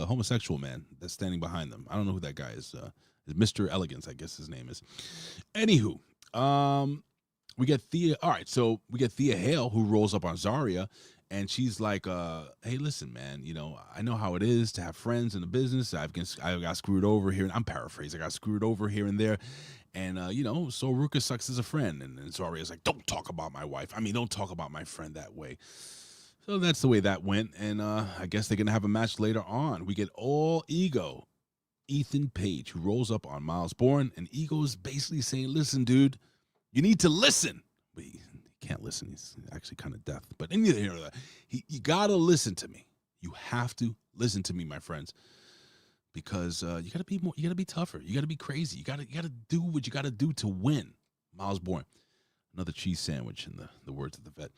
homosexual man that's standing behind them? I don't know who that guy is. Mr. Elegance, I guess his name is. Anywho, we get Thea. All right, so we get Thea Hale, who rolls up on Zarya, and she's like, hey, listen, man, I know how it is to have friends in the business. I got screwed over here. And I'm paraphrasing. I got screwed over here and there. And, so Ruka sucks as a friend. And Zarya's like, don't talk about my wife. I mean, don't talk about my friend that way. So that's the way that went. And I guess they're going to have a match later on. We get All Ego, Ethan Page, who rolls up on Myles Borne. And Ego's basically saying, listen, dude, you need to listen. But he can't listen. He's actually kind of deaf. But in neither here nor there, you got to listen to me. You have to listen to me, my friends. Because you gotta be more, you gotta be tougher, you gotta be crazy, you gotta do what you gotta do to win. Myles Borne, another cheese sandwich in the words of the vet.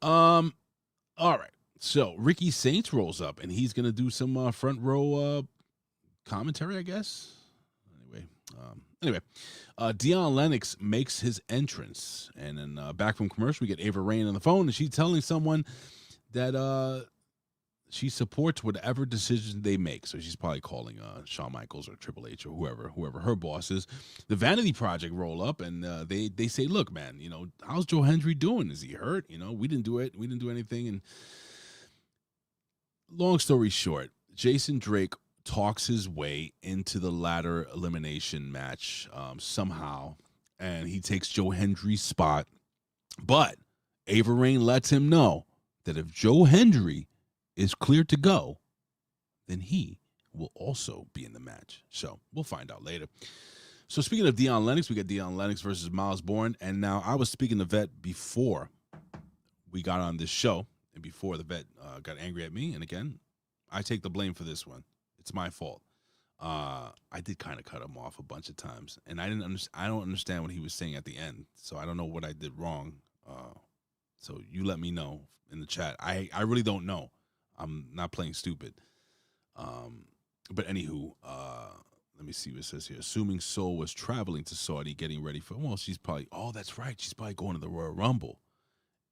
All right, so Ricky Saints rolls up and he's gonna do some front row commentary, I guess. Anyway, Dion Lennox makes his entrance, and then back from commercial, we get Ava Rain on the phone, and she's telling someone that she supports whatever decision they make. So she's probably calling Shawn Michaels or Triple H or whoever her boss is. The Vanity Project roll up and they say, look, man, how's Joe Hendry doing? Is he hurt? We didn't do it. We didn't do anything. And long story short, Jason Drake talks his way into the ladder elimination match somehow, and he takes Joe Hendry's spot. But Ava Rain lets him know that if Joe Hendry is clear to go, then he will also be in the match. So we'll find out later. So speaking of Dion Lennox, we got Dion Lennox versus Myles Borne. And now I was speaking to Vet before we got on this show and before the Vet got angry at me. And again, I take the blame for this one. It's my fault. I did kind of cut him off a bunch of times, and I don't understand what he was saying at the end. So I don't know what I did wrong. So you let me know in the chat. I really don't know. I'm not playing stupid. But anywho, let me see what it says here. Assuming Soul was traveling to Saudi, getting ready for, she's probably, that's right. She's probably going to the Royal Rumble.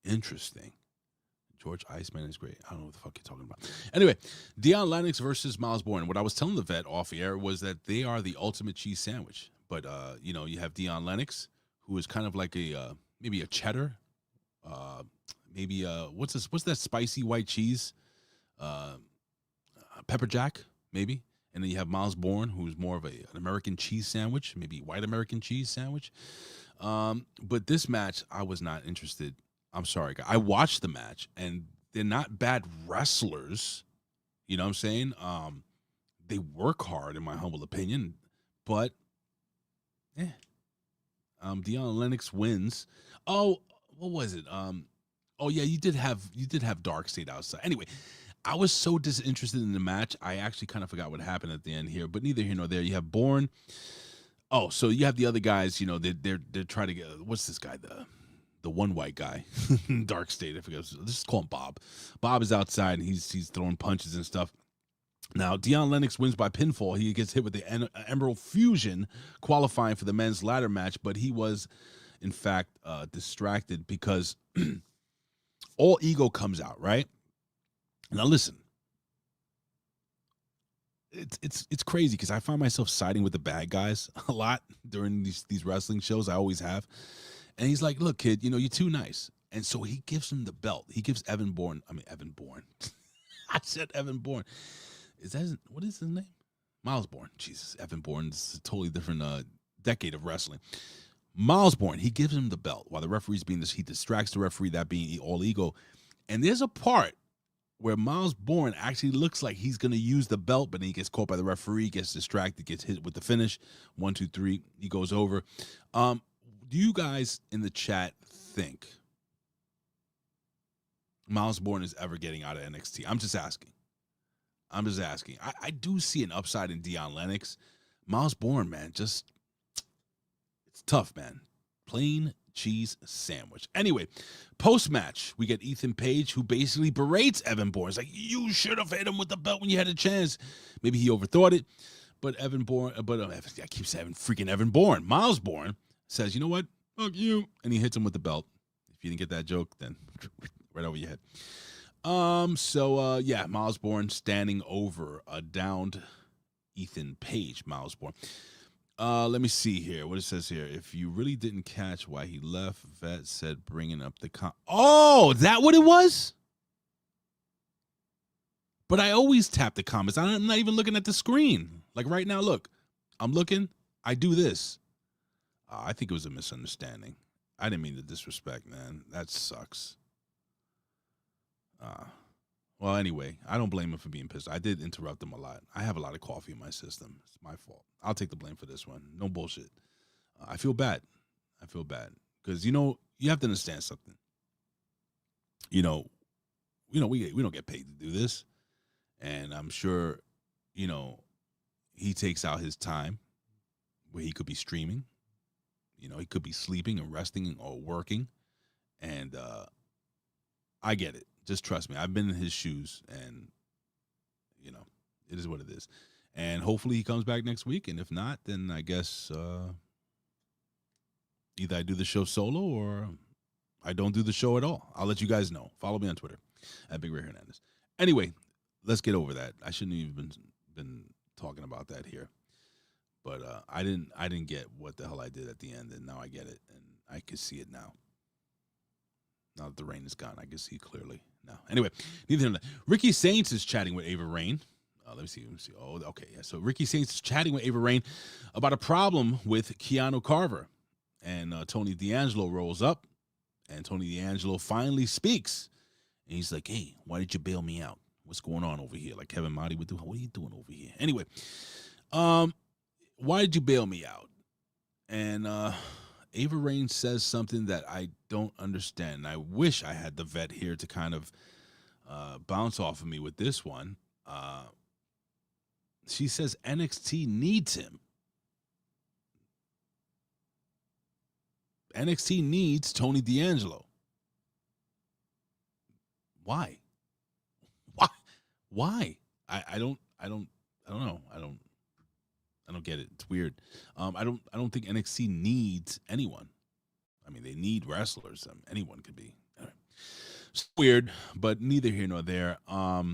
Interesting. George Iceman is great. I don't know what the fuck you're talking about. Anyway, Dion Lennox versus Myles Borne. What I was telling the vet off the air was that they are the ultimate cheese sandwich. But you know, you have Dion Lennox, who is kind of like a maybe a cheddar, maybe what's that spicy white cheese, pepper jack maybe. And then you have Myles Borne, who's more of an American cheese sandwich, maybe white American cheese sandwich. But this match, I was not interested. I'm sorry, guys. I watched the match, and they're not bad wrestlers. You know what I'm saying? They work hard, in my humble opinion. But, Dion Lennox wins. Oh, what was it? Oh yeah, you did have DarkState outside. Anyway, I was so disinterested in the match, I actually kind of forgot what happened at the end here. But neither here nor there. You have Borne. Oh, so you have the other guys. You know, they're trying to get, what's this guy, the one white guy, DarkState. I forget. Let's just call him Bob. Bob is outside and he's throwing punches and stuff. Now, Dion Lennox wins by pinfall. He gets hit with the Emerald Fusion, qualifying for the men's ladder match, but he was, in fact, distracted because All Ego comes out, right? Now, listen. It's crazy because I find myself siding with the bad guys a lot during these wrestling shows. I always have. And he's like, look, kid, you know, you're too nice. And so he gives him the belt. He gives Evan Borne. I said Evan Borne. What is his name? Myles Borne. Jesus, Evan Borne is a totally different decade of wrestling. Myles Borne, he gives him the belt while the referee's being this. He distracts the referee, that being All Ego. And there's a part where Myles Borne actually looks like he's going to use the belt, but then he gets caught by the referee, gets distracted, gets hit with the finish. 1, 2, 3, he goes over. Do you guys in the chat think Myles Borne is ever getting out of NXT? I'm just asking. I do see an upside in Dion Lennox. Myles Borne, man, it's tough, man. Plain cheese sandwich. Anyway, post-match, we get Ethan Page, who basically berates Evan Borne. He's like, you should have hit him with the belt when you had a chance. Maybe he overthought it. But Evan Borne, I keep saying freaking Evan Borne. Myles Borne says, you know what? Fuck you. And he hits him with the belt. If you didn't get that joke, then right over your head. Yeah, Myles Borne standing over a downed Ethan Page. Myles Borne. Let me see here. What it says here. If you really didn't catch why he left, Vet said bringing up the Oh, is that what it was? But I always tap the comments. I'm not even looking at the screen. Like right now, look. I'm looking. I do this. I think it was a misunderstanding. I didn't mean to disrespect, man. That sucks. Well, anyway, I don't blame him for being pissed. I did interrupt him a lot. I have a lot of coffee in my system. It's my fault. I'll take the blame for this one. No bullshit. I feel bad. Because, you know, you have to understand something. We don't get paid to do this. And I'm sure, he takes out his time where he could be streaming. He could be sleeping and resting or working. And I get it. Just trust me. I've been in his shoes, and, it is what it is. And hopefully he comes back next week. And if not, then I guess either I do the show solo or I don't do the show at all. I'll let you guys know. Follow me on Twitter at Big Ray Hernandez. Anyway, let's get over that. I shouldn't have even been talking about that here. But I didn't get what the hell I did at the end, and now I get it, and I can see it now. Now that the rain is gone, I can see clearly now. Anyway, neither here nor there. Ricky Saints is chatting with Ava Rain. Let me see. Oh, okay. Yeah. So Ricky Saints is chatting with Ava Rain about a problem with Keanu Carver. And Tony D'Angelo rolls up, and Tony D'Angelo finally speaks. And he's like, hey, why did you bail me out? What's going on over here? Like Kevin Marty would do. What are you doing over here? Anyway, why did you bail me out? And Ava Rain says something that I don't understand. I wish I had the vet here to kind of bounce off of me with this one. She says NXT needs him. NXT needs Tony D'Angelo. Why? Why? I don't know. I don't get it. It's weird. I don't think NXT needs anyone. I mean, they need wrestlers. Anyone could be. All right. It's weird, but neither here nor there. All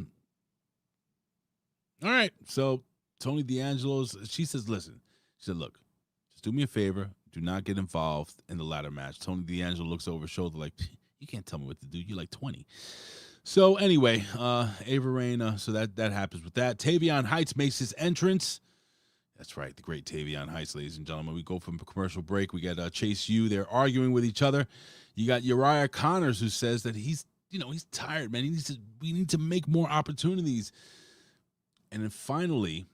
right, so Tony D'Angelo's, she says, listen, she said, look, just do me a favor. Do not get involved in the ladder match. Tony D'Angelo looks over his shoulder like, you can't tell me what to do. You're like 20. So anyway, Ava Rain, so that happens with that. Tavion Heights makes his entrance. That's right, the great Tavion Heights, ladies and gentlemen. We go from a commercial break. We got Chase U. They're arguing with each other. You got Uriah Connors, who says that he's tired, man. We need to make more opportunities. And then finally,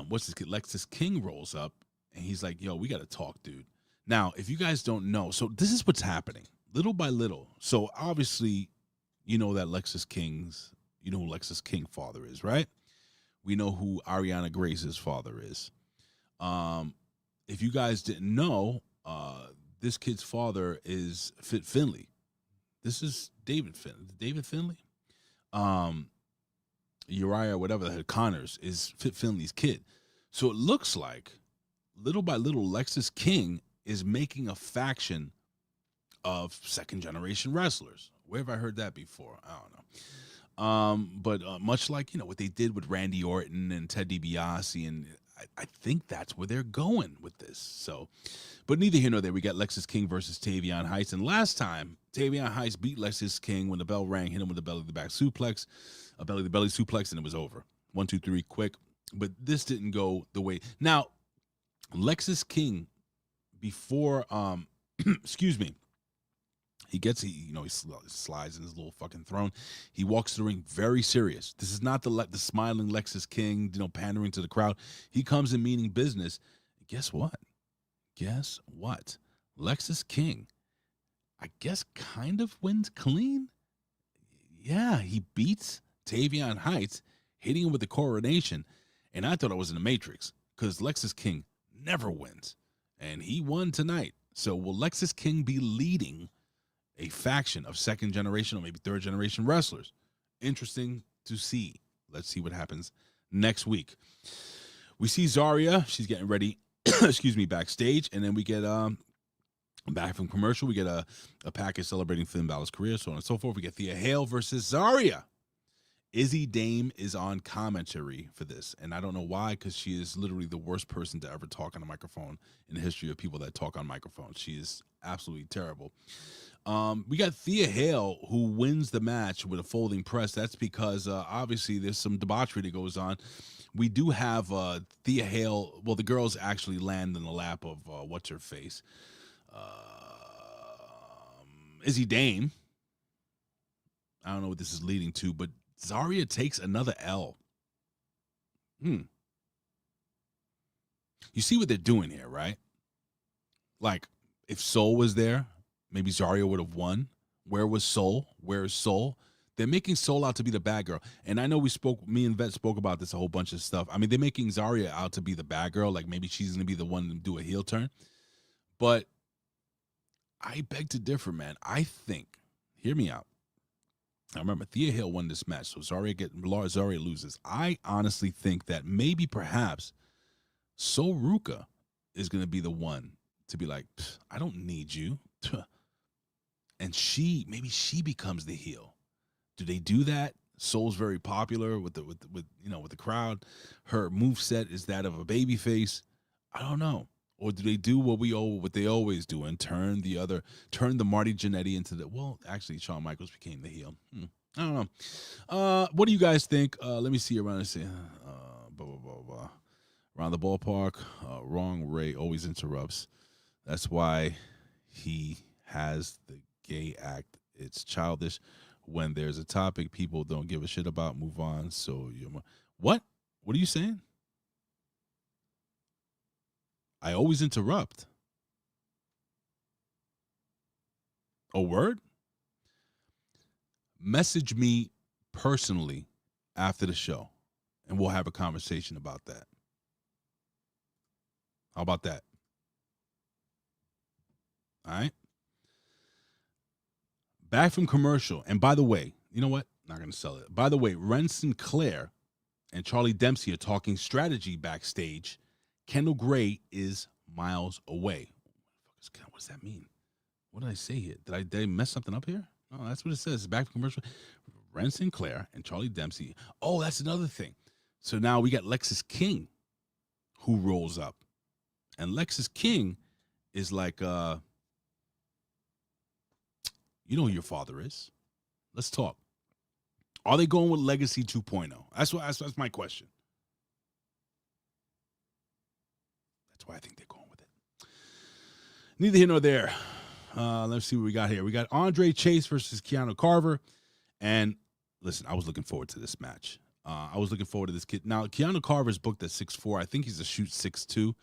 what's this kid? Lexus King rolls up, and he's like, yo, we got to talk, dude. Now, if you guys don't know, so this is what's happening, little by little. So obviously, you know that Lexus who Lexus King father is, right? We know who Ariana Grace's father is. If you guys didn't know, this kid's father is Fit Finley. This is David Finley. Uriah, whatever the heck, Connors is Fit Finley's kid. So it looks like, little by little, Lexus King is making a faction of second-generation wrestlers. Where have I heard that before? I don't know. But much like, what they did with Randy Orton and Ted DiBiase, and I think that's where they're going with this. So, but neither here nor there. We got Lexus King versus Tavion Heights. And last time, Tavion Heights beat Lexus King when the bell rang, hit him with a belly-to-back suplex, a belly-to-belly suplex, and it was over. 1, 2, 3, quick. But this didn't go the way. Now, Lexus King, before, excuse me, he slides in his little fucking throne. He walks to the ring very serious. This is not the smiling Lexus King, pandering to the crowd. He comes in meaning business. Guess what? Lexus King, I guess, kind of wins clean. Yeah, he beats Tavion Heights, hitting him with the coronation. And I thought I was in the Matrix because Lexus King never wins. And he won tonight. So will Lexus King be leading a faction of second-generation or maybe third-generation wrestlers? Interesting to see. Let's see what happens next week. We see Zarya. She's getting ready, backstage. And then we get back from commercial. We get a package celebrating Finn Balor's career, so on and so forth. We get Thea Hale versus Zarya. Izzy Dame is on commentary for this, and I don't know why, because she is literally the worst person to ever talk on a microphone in the history of people that talk on microphones. She is absolutely terrible. We got Thea Hale, who wins the match with a folding press. That's because obviously there's some debauchery that goes on. We do have Thea Hale. Well, the girls actually land in the lap of what's her face, Izzy Dame. I don't know what this is leading to, but Zarya takes another L. You see what they're doing here, right? Like, if Soul was there, maybe Zarya would have won. Where was Soul? Where is Soul? They're making Soul out to be the bad girl. And I know me and Vet spoke about this, a whole bunch of stuff. I mean, they're making Zarya out to be the bad girl. Like, maybe she's going to be the one to do a heel turn. But I beg to differ, man. I think, hear me out. I remember Thea Hale won this match, so Zarya loses. I honestly think that maybe perhaps Sol Ruka is going to be the one to be like, I don't need you. And maybe she becomes the heel. Do they do that? Sol's very popular with the crowd. Her moveset is that of a babyface. I don't know. Or do they do what they always do and turn the Marty Jannetty into actually Shawn Michaels became the heel. I don't know. What do you guys think? Let me see around and see. Blah, blah, blah, blah. Around the ballpark, wrong Ray always interrupts. That's why he has the gay act. It's childish. When there's a topic people don't give a shit about, move on. So what? What are you saying? I always interrupt. A word? Message me personally after the show, and we'll have a conversation about that. How about that? All right. Back from commercial. And by the way, you know what? Not going to sell it. By the way, Ren Sinclair and Charlie Dempsey are talking strategy backstage. Kendall Gray is miles away. What does that mean? What did I say here? Did I mess something up here? Oh, that's what it says. Back from commercial. Ren Sinclair and Charlie Dempsey. Oh, that's another thing. So now we got Lexis King who rolls up. And Lexis King is like, you know who your father is. Let's talk. Are they going with Legacy 2.0? That's my question. That's why I think they're going with it. Neither here nor there. Let's see what we got here. We got Andre Chase versus Keanu Carver. And listen, I was looking forward to this match. I was looking forward to this kid. Now, Keanu Carver's booked at 6'4". I think he's a shoot 6'2".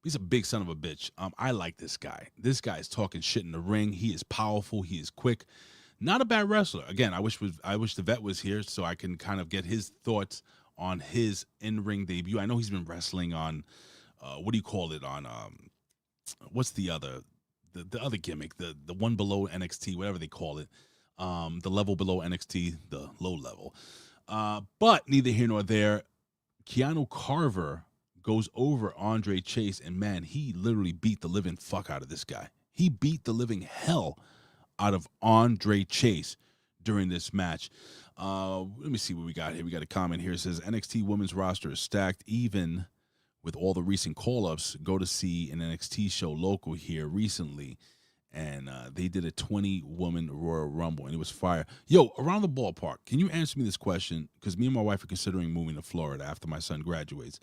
He's a big son of a bitch. I like this guy. This guy is talking shit in the ring. He is powerful. He is quick. Not a bad wrestler. Again, I wish the vet was here so I can kind of get his thoughts on his in-ring debut. I know he's been wrestling on, what do you call it, on, what's the other gimmick, the one below NXT, whatever they call it, the level below NXT, the low level. But neither here nor there. Keanu Carver goes over Andre Chase, and man, he literally beat the living fuck out of this guy. He beat the living hell out of Andre Chase during this match. Let me see what we got here. We got a comment here. It says, NXT women's roster is stacked even with all the recent call-ups. Go to see an NXT show local here recently, and they did a 20-woman Royal Rumble, and it was fire. Yo, around the ballpark, can you answer me this question? Because me and my wife are considering moving to Florida after my son graduates.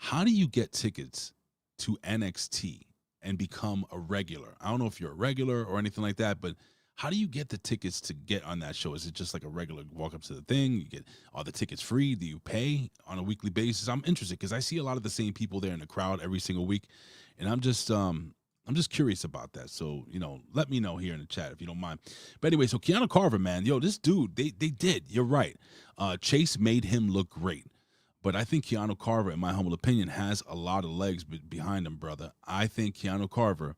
How do you get tickets to NXT and become a regular? I don't know if you're a regular or anything like that, but how do you get the tickets to get on that show? Is it just like a regular walk up to the thing? Are the tickets free? Do you pay on a weekly basis? I'm interested because I see a lot of the same people there in the crowd every single week, and I'm just curious about that. So, let me know here in the chat if you don't mind. But anyway, so Keanu Carver, man, yo, this dude, they did. You're right. Chase made him look great. But I think Keanu Carver, in my humble opinion, has a lot of legs behind him, brother. I think Keanu Carver,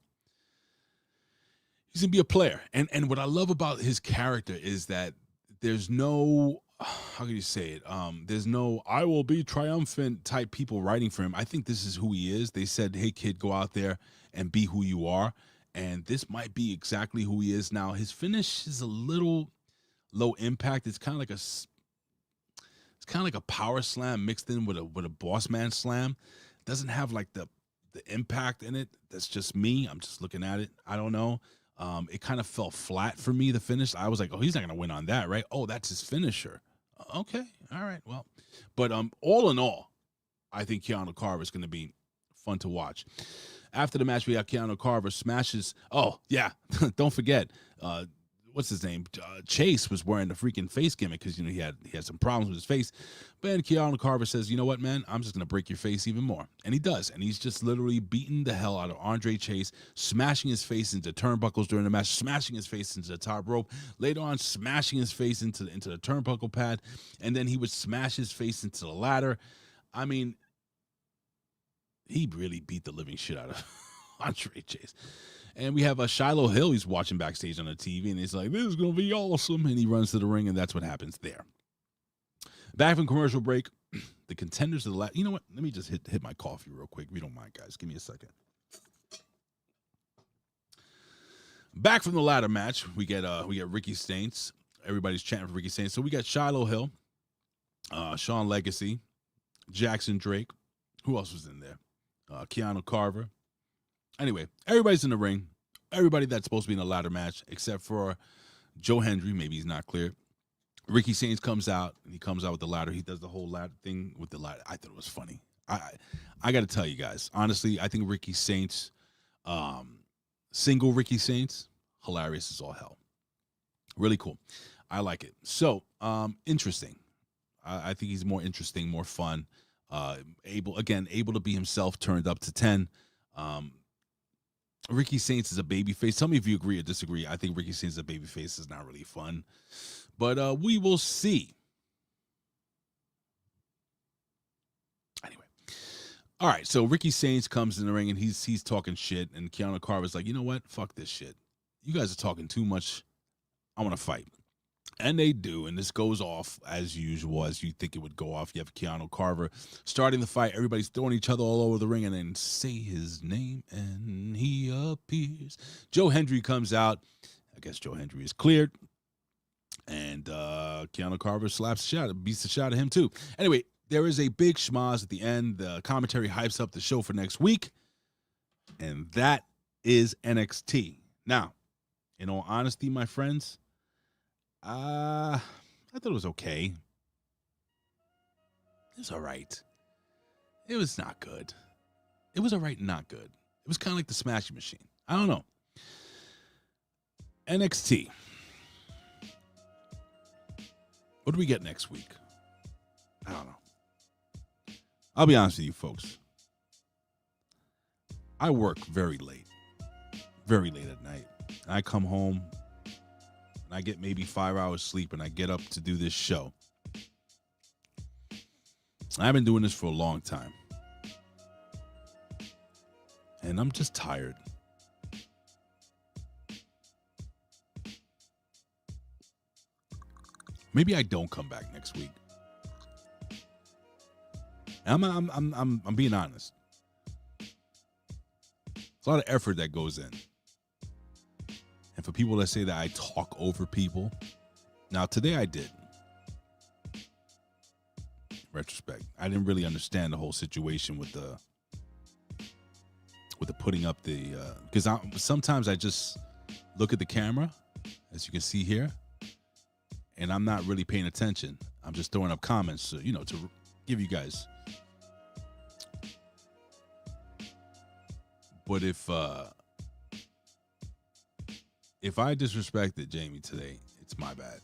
he's going to be a player. And what I love about his character is that there's no, how can you say it? There's no, I will be triumphant type people writing for him. I think this is who he is. They said, hey, kid, go out there and be who you are. And this might be exactly who he is. Now, his finish is a little low impact. It's kind of like a power slam mixed in with a boss man slam. It doesn't have like the impact in it. That's just me. I'm just looking at it. I don't know. It kind of fell flat for me, the finish. I was like, oh, he's not going to win on that, right? Oh, that's his finisher. Okay. All right. Well, but all in all, I think Keanu Carver is going to be fun to watch. After the match, we got Keanu Carver smashes. Oh, yeah. Don't forget. What's his name? Chase was wearing the freaking face gimmick because he had some problems with his face. But then Keanu Carver says, you know what, man? I'm just gonna break your face even more, and he does. And he's just literally beating the hell out of Andre Chase, smashing his face into turnbuckles during the match, smashing his face into the top rope. Later on, smashing his face into the turnbuckle pad, and then he would smash his face into the ladder. I mean, he really beat the living shit out of Andre Chase. And we have Shiloh Hill. He's watching backstage on the TV, and he's like, this is going to be awesome. And he runs to the ring, and that's what happens there. Back from commercial break, the contenders of the last... You know what? Let me just hit my coffee real quick, if you don't mind, guys. Give me a second. Back from the ladder match, we get Ricky Saints. Everybody's chanting for Ricky Saints. So we got Shiloh Hill, Sean Legacy, Jackson Drake. Who else was in there? Keanu Carver. Anyway, everybody's in the ring. Everybody that's supposed to be in a ladder match, except for Joe Hendry. Maybe he's not clear. Ricky Saints comes out, and he comes out with the ladder. He does the whole ladder thing with the ladder. I thought it was funny. I got to tell you guys, honestly, I think Ricky Saints, single Ricky Saints, hilarious as all hell. Really cool. I like it. So, interesting. I think he's more interesting, more fun. Able to be himself, turned up to 10. Ricky Saints is a babyface. Tell me if you agree or disagree. I think Ricky Saints is a babyface is not really fun. But we will see. Anyway. All right, so Ricky Saints comes in the ring, and he's talking shit, and Keanu Carver's like, you know what? Fuck this shit. You guys are talking too much. I want to fight. And they do, and this goes off as usual, as you think it would go off. You have Keanu Carver starting the fight. Everybody's throwing each other all over the ring, and then say his name, and he appears. Joe Hendry comes out. I guess Joe Hendry is cleared. And Keanu Carver beats the shot at him too. Anyway, there is a big schmoz at the end. The commentary hypes up the show for next week. And that is NXT. Now, in all honesty, my friends, I thought it was okay. It was all right. It was not good. It was all right, not good. It was kind of like the Smashing Machine. I don't know. NXT. What do we get next week? I don't know. I'll be honest with you, folks. I work very late at night. I come home and I get maybe 5 hours sleep and I get up to do this show. I've been doing this for a long time. And I'm just tired. Maybe I don't come back next week. I'm being honest. It's a lot of effort that goes in. And for people that say that I talk over people, now today I did. Retrospect, I didn't really understand the whole situation with the putting up the because sometimes I just look at the camera, as you can see here, and I'm not really paying attention. I'm just throwing up comments, so, to give you guys. But if I disrespected Jamie today, it's my bad.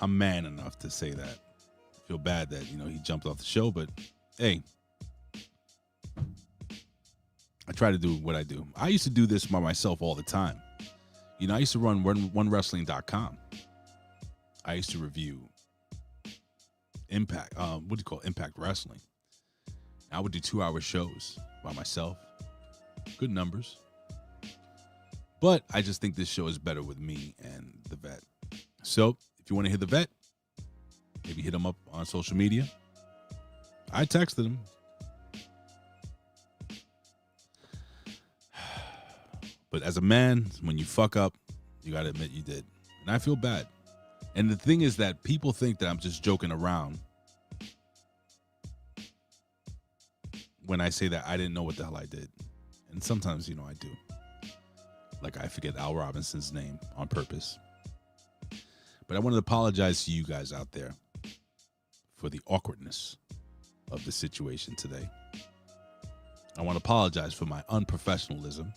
I'm man enough to say that. I feel bad that, he jumped off the show, but hey, I try to do what I do. I used to do this by myself all the time. I used to run OneWrestling.com. I used to review Impact, Impact Wrestling. I would do 2-hour shows by myself. Good numbers. But I just think this show is better with me and the vet. So if you want to hear the vet, maybe hit him up on social media. I texted him. But as a man, when you fuck up, you got to admit you did. And I feel bad. And the thing is that people think that I'm just joking around when I say that I didn't know what the hell I did. And sometimes, I do. Like I forget Al Robinson's name on purpose. But I wanted to apologize to you guys out there for the awkwardness of the situation today. I want to apologize for my unprofessionalism.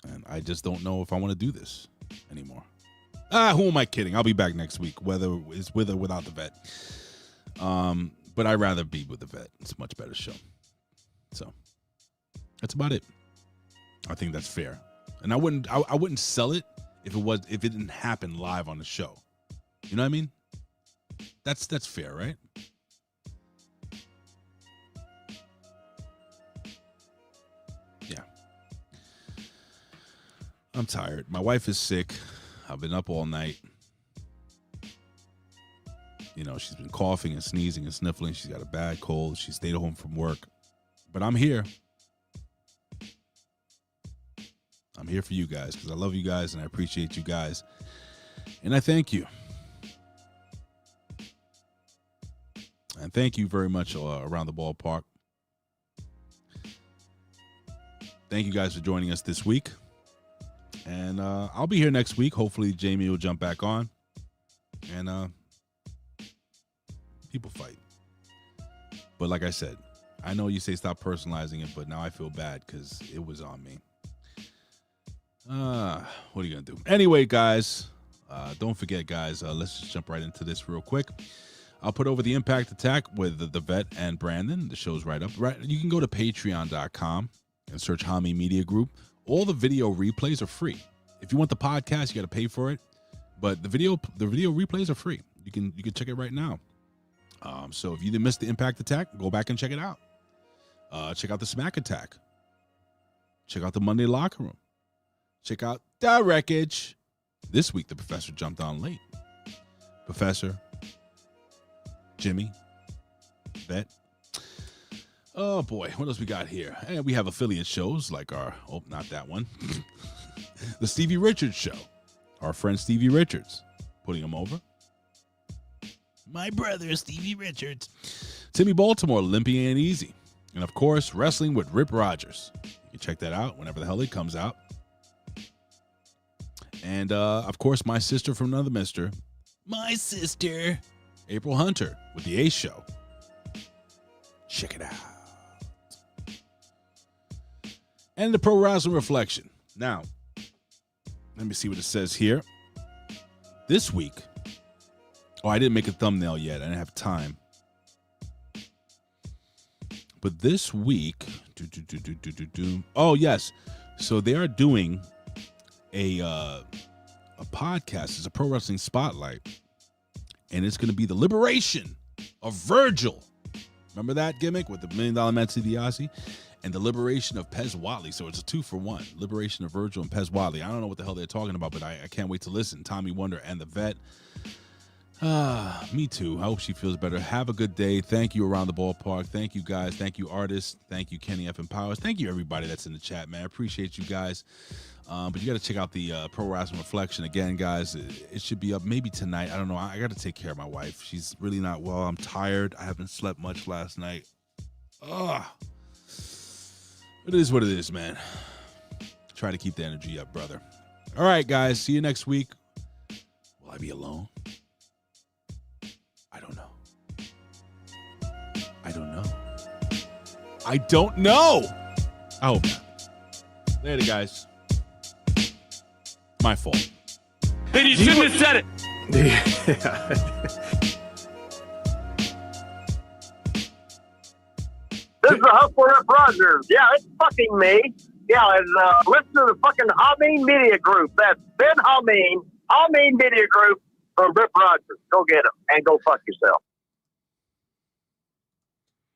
And I just don't know if I want to do this anymore. Who am I kidding? I'll be back next week, whether it's with or without the vet. But I'd rather be with the vet. It's a much better show. So that's about it. I think that's fair. And I wouldn't sell it if it didn't happen live on the show. You know what I mean? That's fair, right? Yeah. I'm tired. My wife is sick. I've been up all night. She's been coughing and sneezing and sniffling. She's got a bad cold. She stayed home from work. But I'm here. I'm here for you guys because I love you guys and I appreciate you guys. And I thank you. And thank you very much around the ballpark. Thank you guys for joining us this week. And I'll be here next week. Hopefully Jamie will jump back on. And people fight. But like I said, I know you say stop personalizing it, but now I feel bad because it was on me. What are you going to do? Anyway, guys, don't forget, guys, let's just jump right into this real quick. I'll put over the Impact Attack with the vet and Brandon. The show's right up. Right, you can go to patreon.com and search Hami Media Group. All the video replays are free. If you want the podcast, you got to pay for it. But the video replays are free. You can check it right now. So if you didn't miss the Impact Attack, go back and check it out. Check out the Smack Attack. Check out the Monday Locker Room. Check out the Wreckage. This week, the Professor jumped on late. Professor, Jimmy, Vet. Oh boy, what else we got here? Hey, we have affiliate shows like not that one. The Stevie Richards Show. Our friend Stevie Richards. Putting him over. My brother, Stevie Richards. Timmy Baltimore, Limping Ain't Easy. And, of course, Wrestling with Rip Rogers. You can check that out whenever the hell it comes out. And, of course, My Sister from Another Mister. My sister. April Hunter with The Ace Show. Check it out. And the Pro Wrestling Reflection. Now, let me see what it says here. This week. Oh, I didn't make a thumbnail yet. I didn't have time. But this week. Oh, yes. So they are doing a podcast. It's a Pro Wrestling Spotlight. And it's going to be the liberation of Virgil. Remember that gimmick with the $1 Million Man DiBiase? And the liberation of Pez Watley. So it's a 2-for-1. Liberation of Virgil and Pez Watley. I don't know what the hell they're talking about, but I can't wait to listen. Tommy Wonder and the Vet. Me too. I hope she feels better. Have a good day. Thank you, Around the Ballpark. Thank you, guys. Thank you, artists. Thank you, Kenny F. and Powers. Thank you, everybody that's in the chat, man. I appreciate you guys. But you got to check out the Pro Wrestling Reflection again, guys. It should be up maybe tonight. I don't know. I got to take care of my wife. She's really not well. I'm tired. I haven't slept much last night. It is what it is, man. Try to keep the energy up, brother. All right, guys. See you next week. Will I be alone? I don't know. I don't know. I don't know. I hope not. Later, guys. My fault. Then you shouldn't have said it. This is the Hustler Rip Rogers. Yeah, it's fucking me. Yeah, and listen to the fucking Hameen Media Group. That's Ben Hameen Media Group from Rip Rogers. Go get him and go fuck yourself.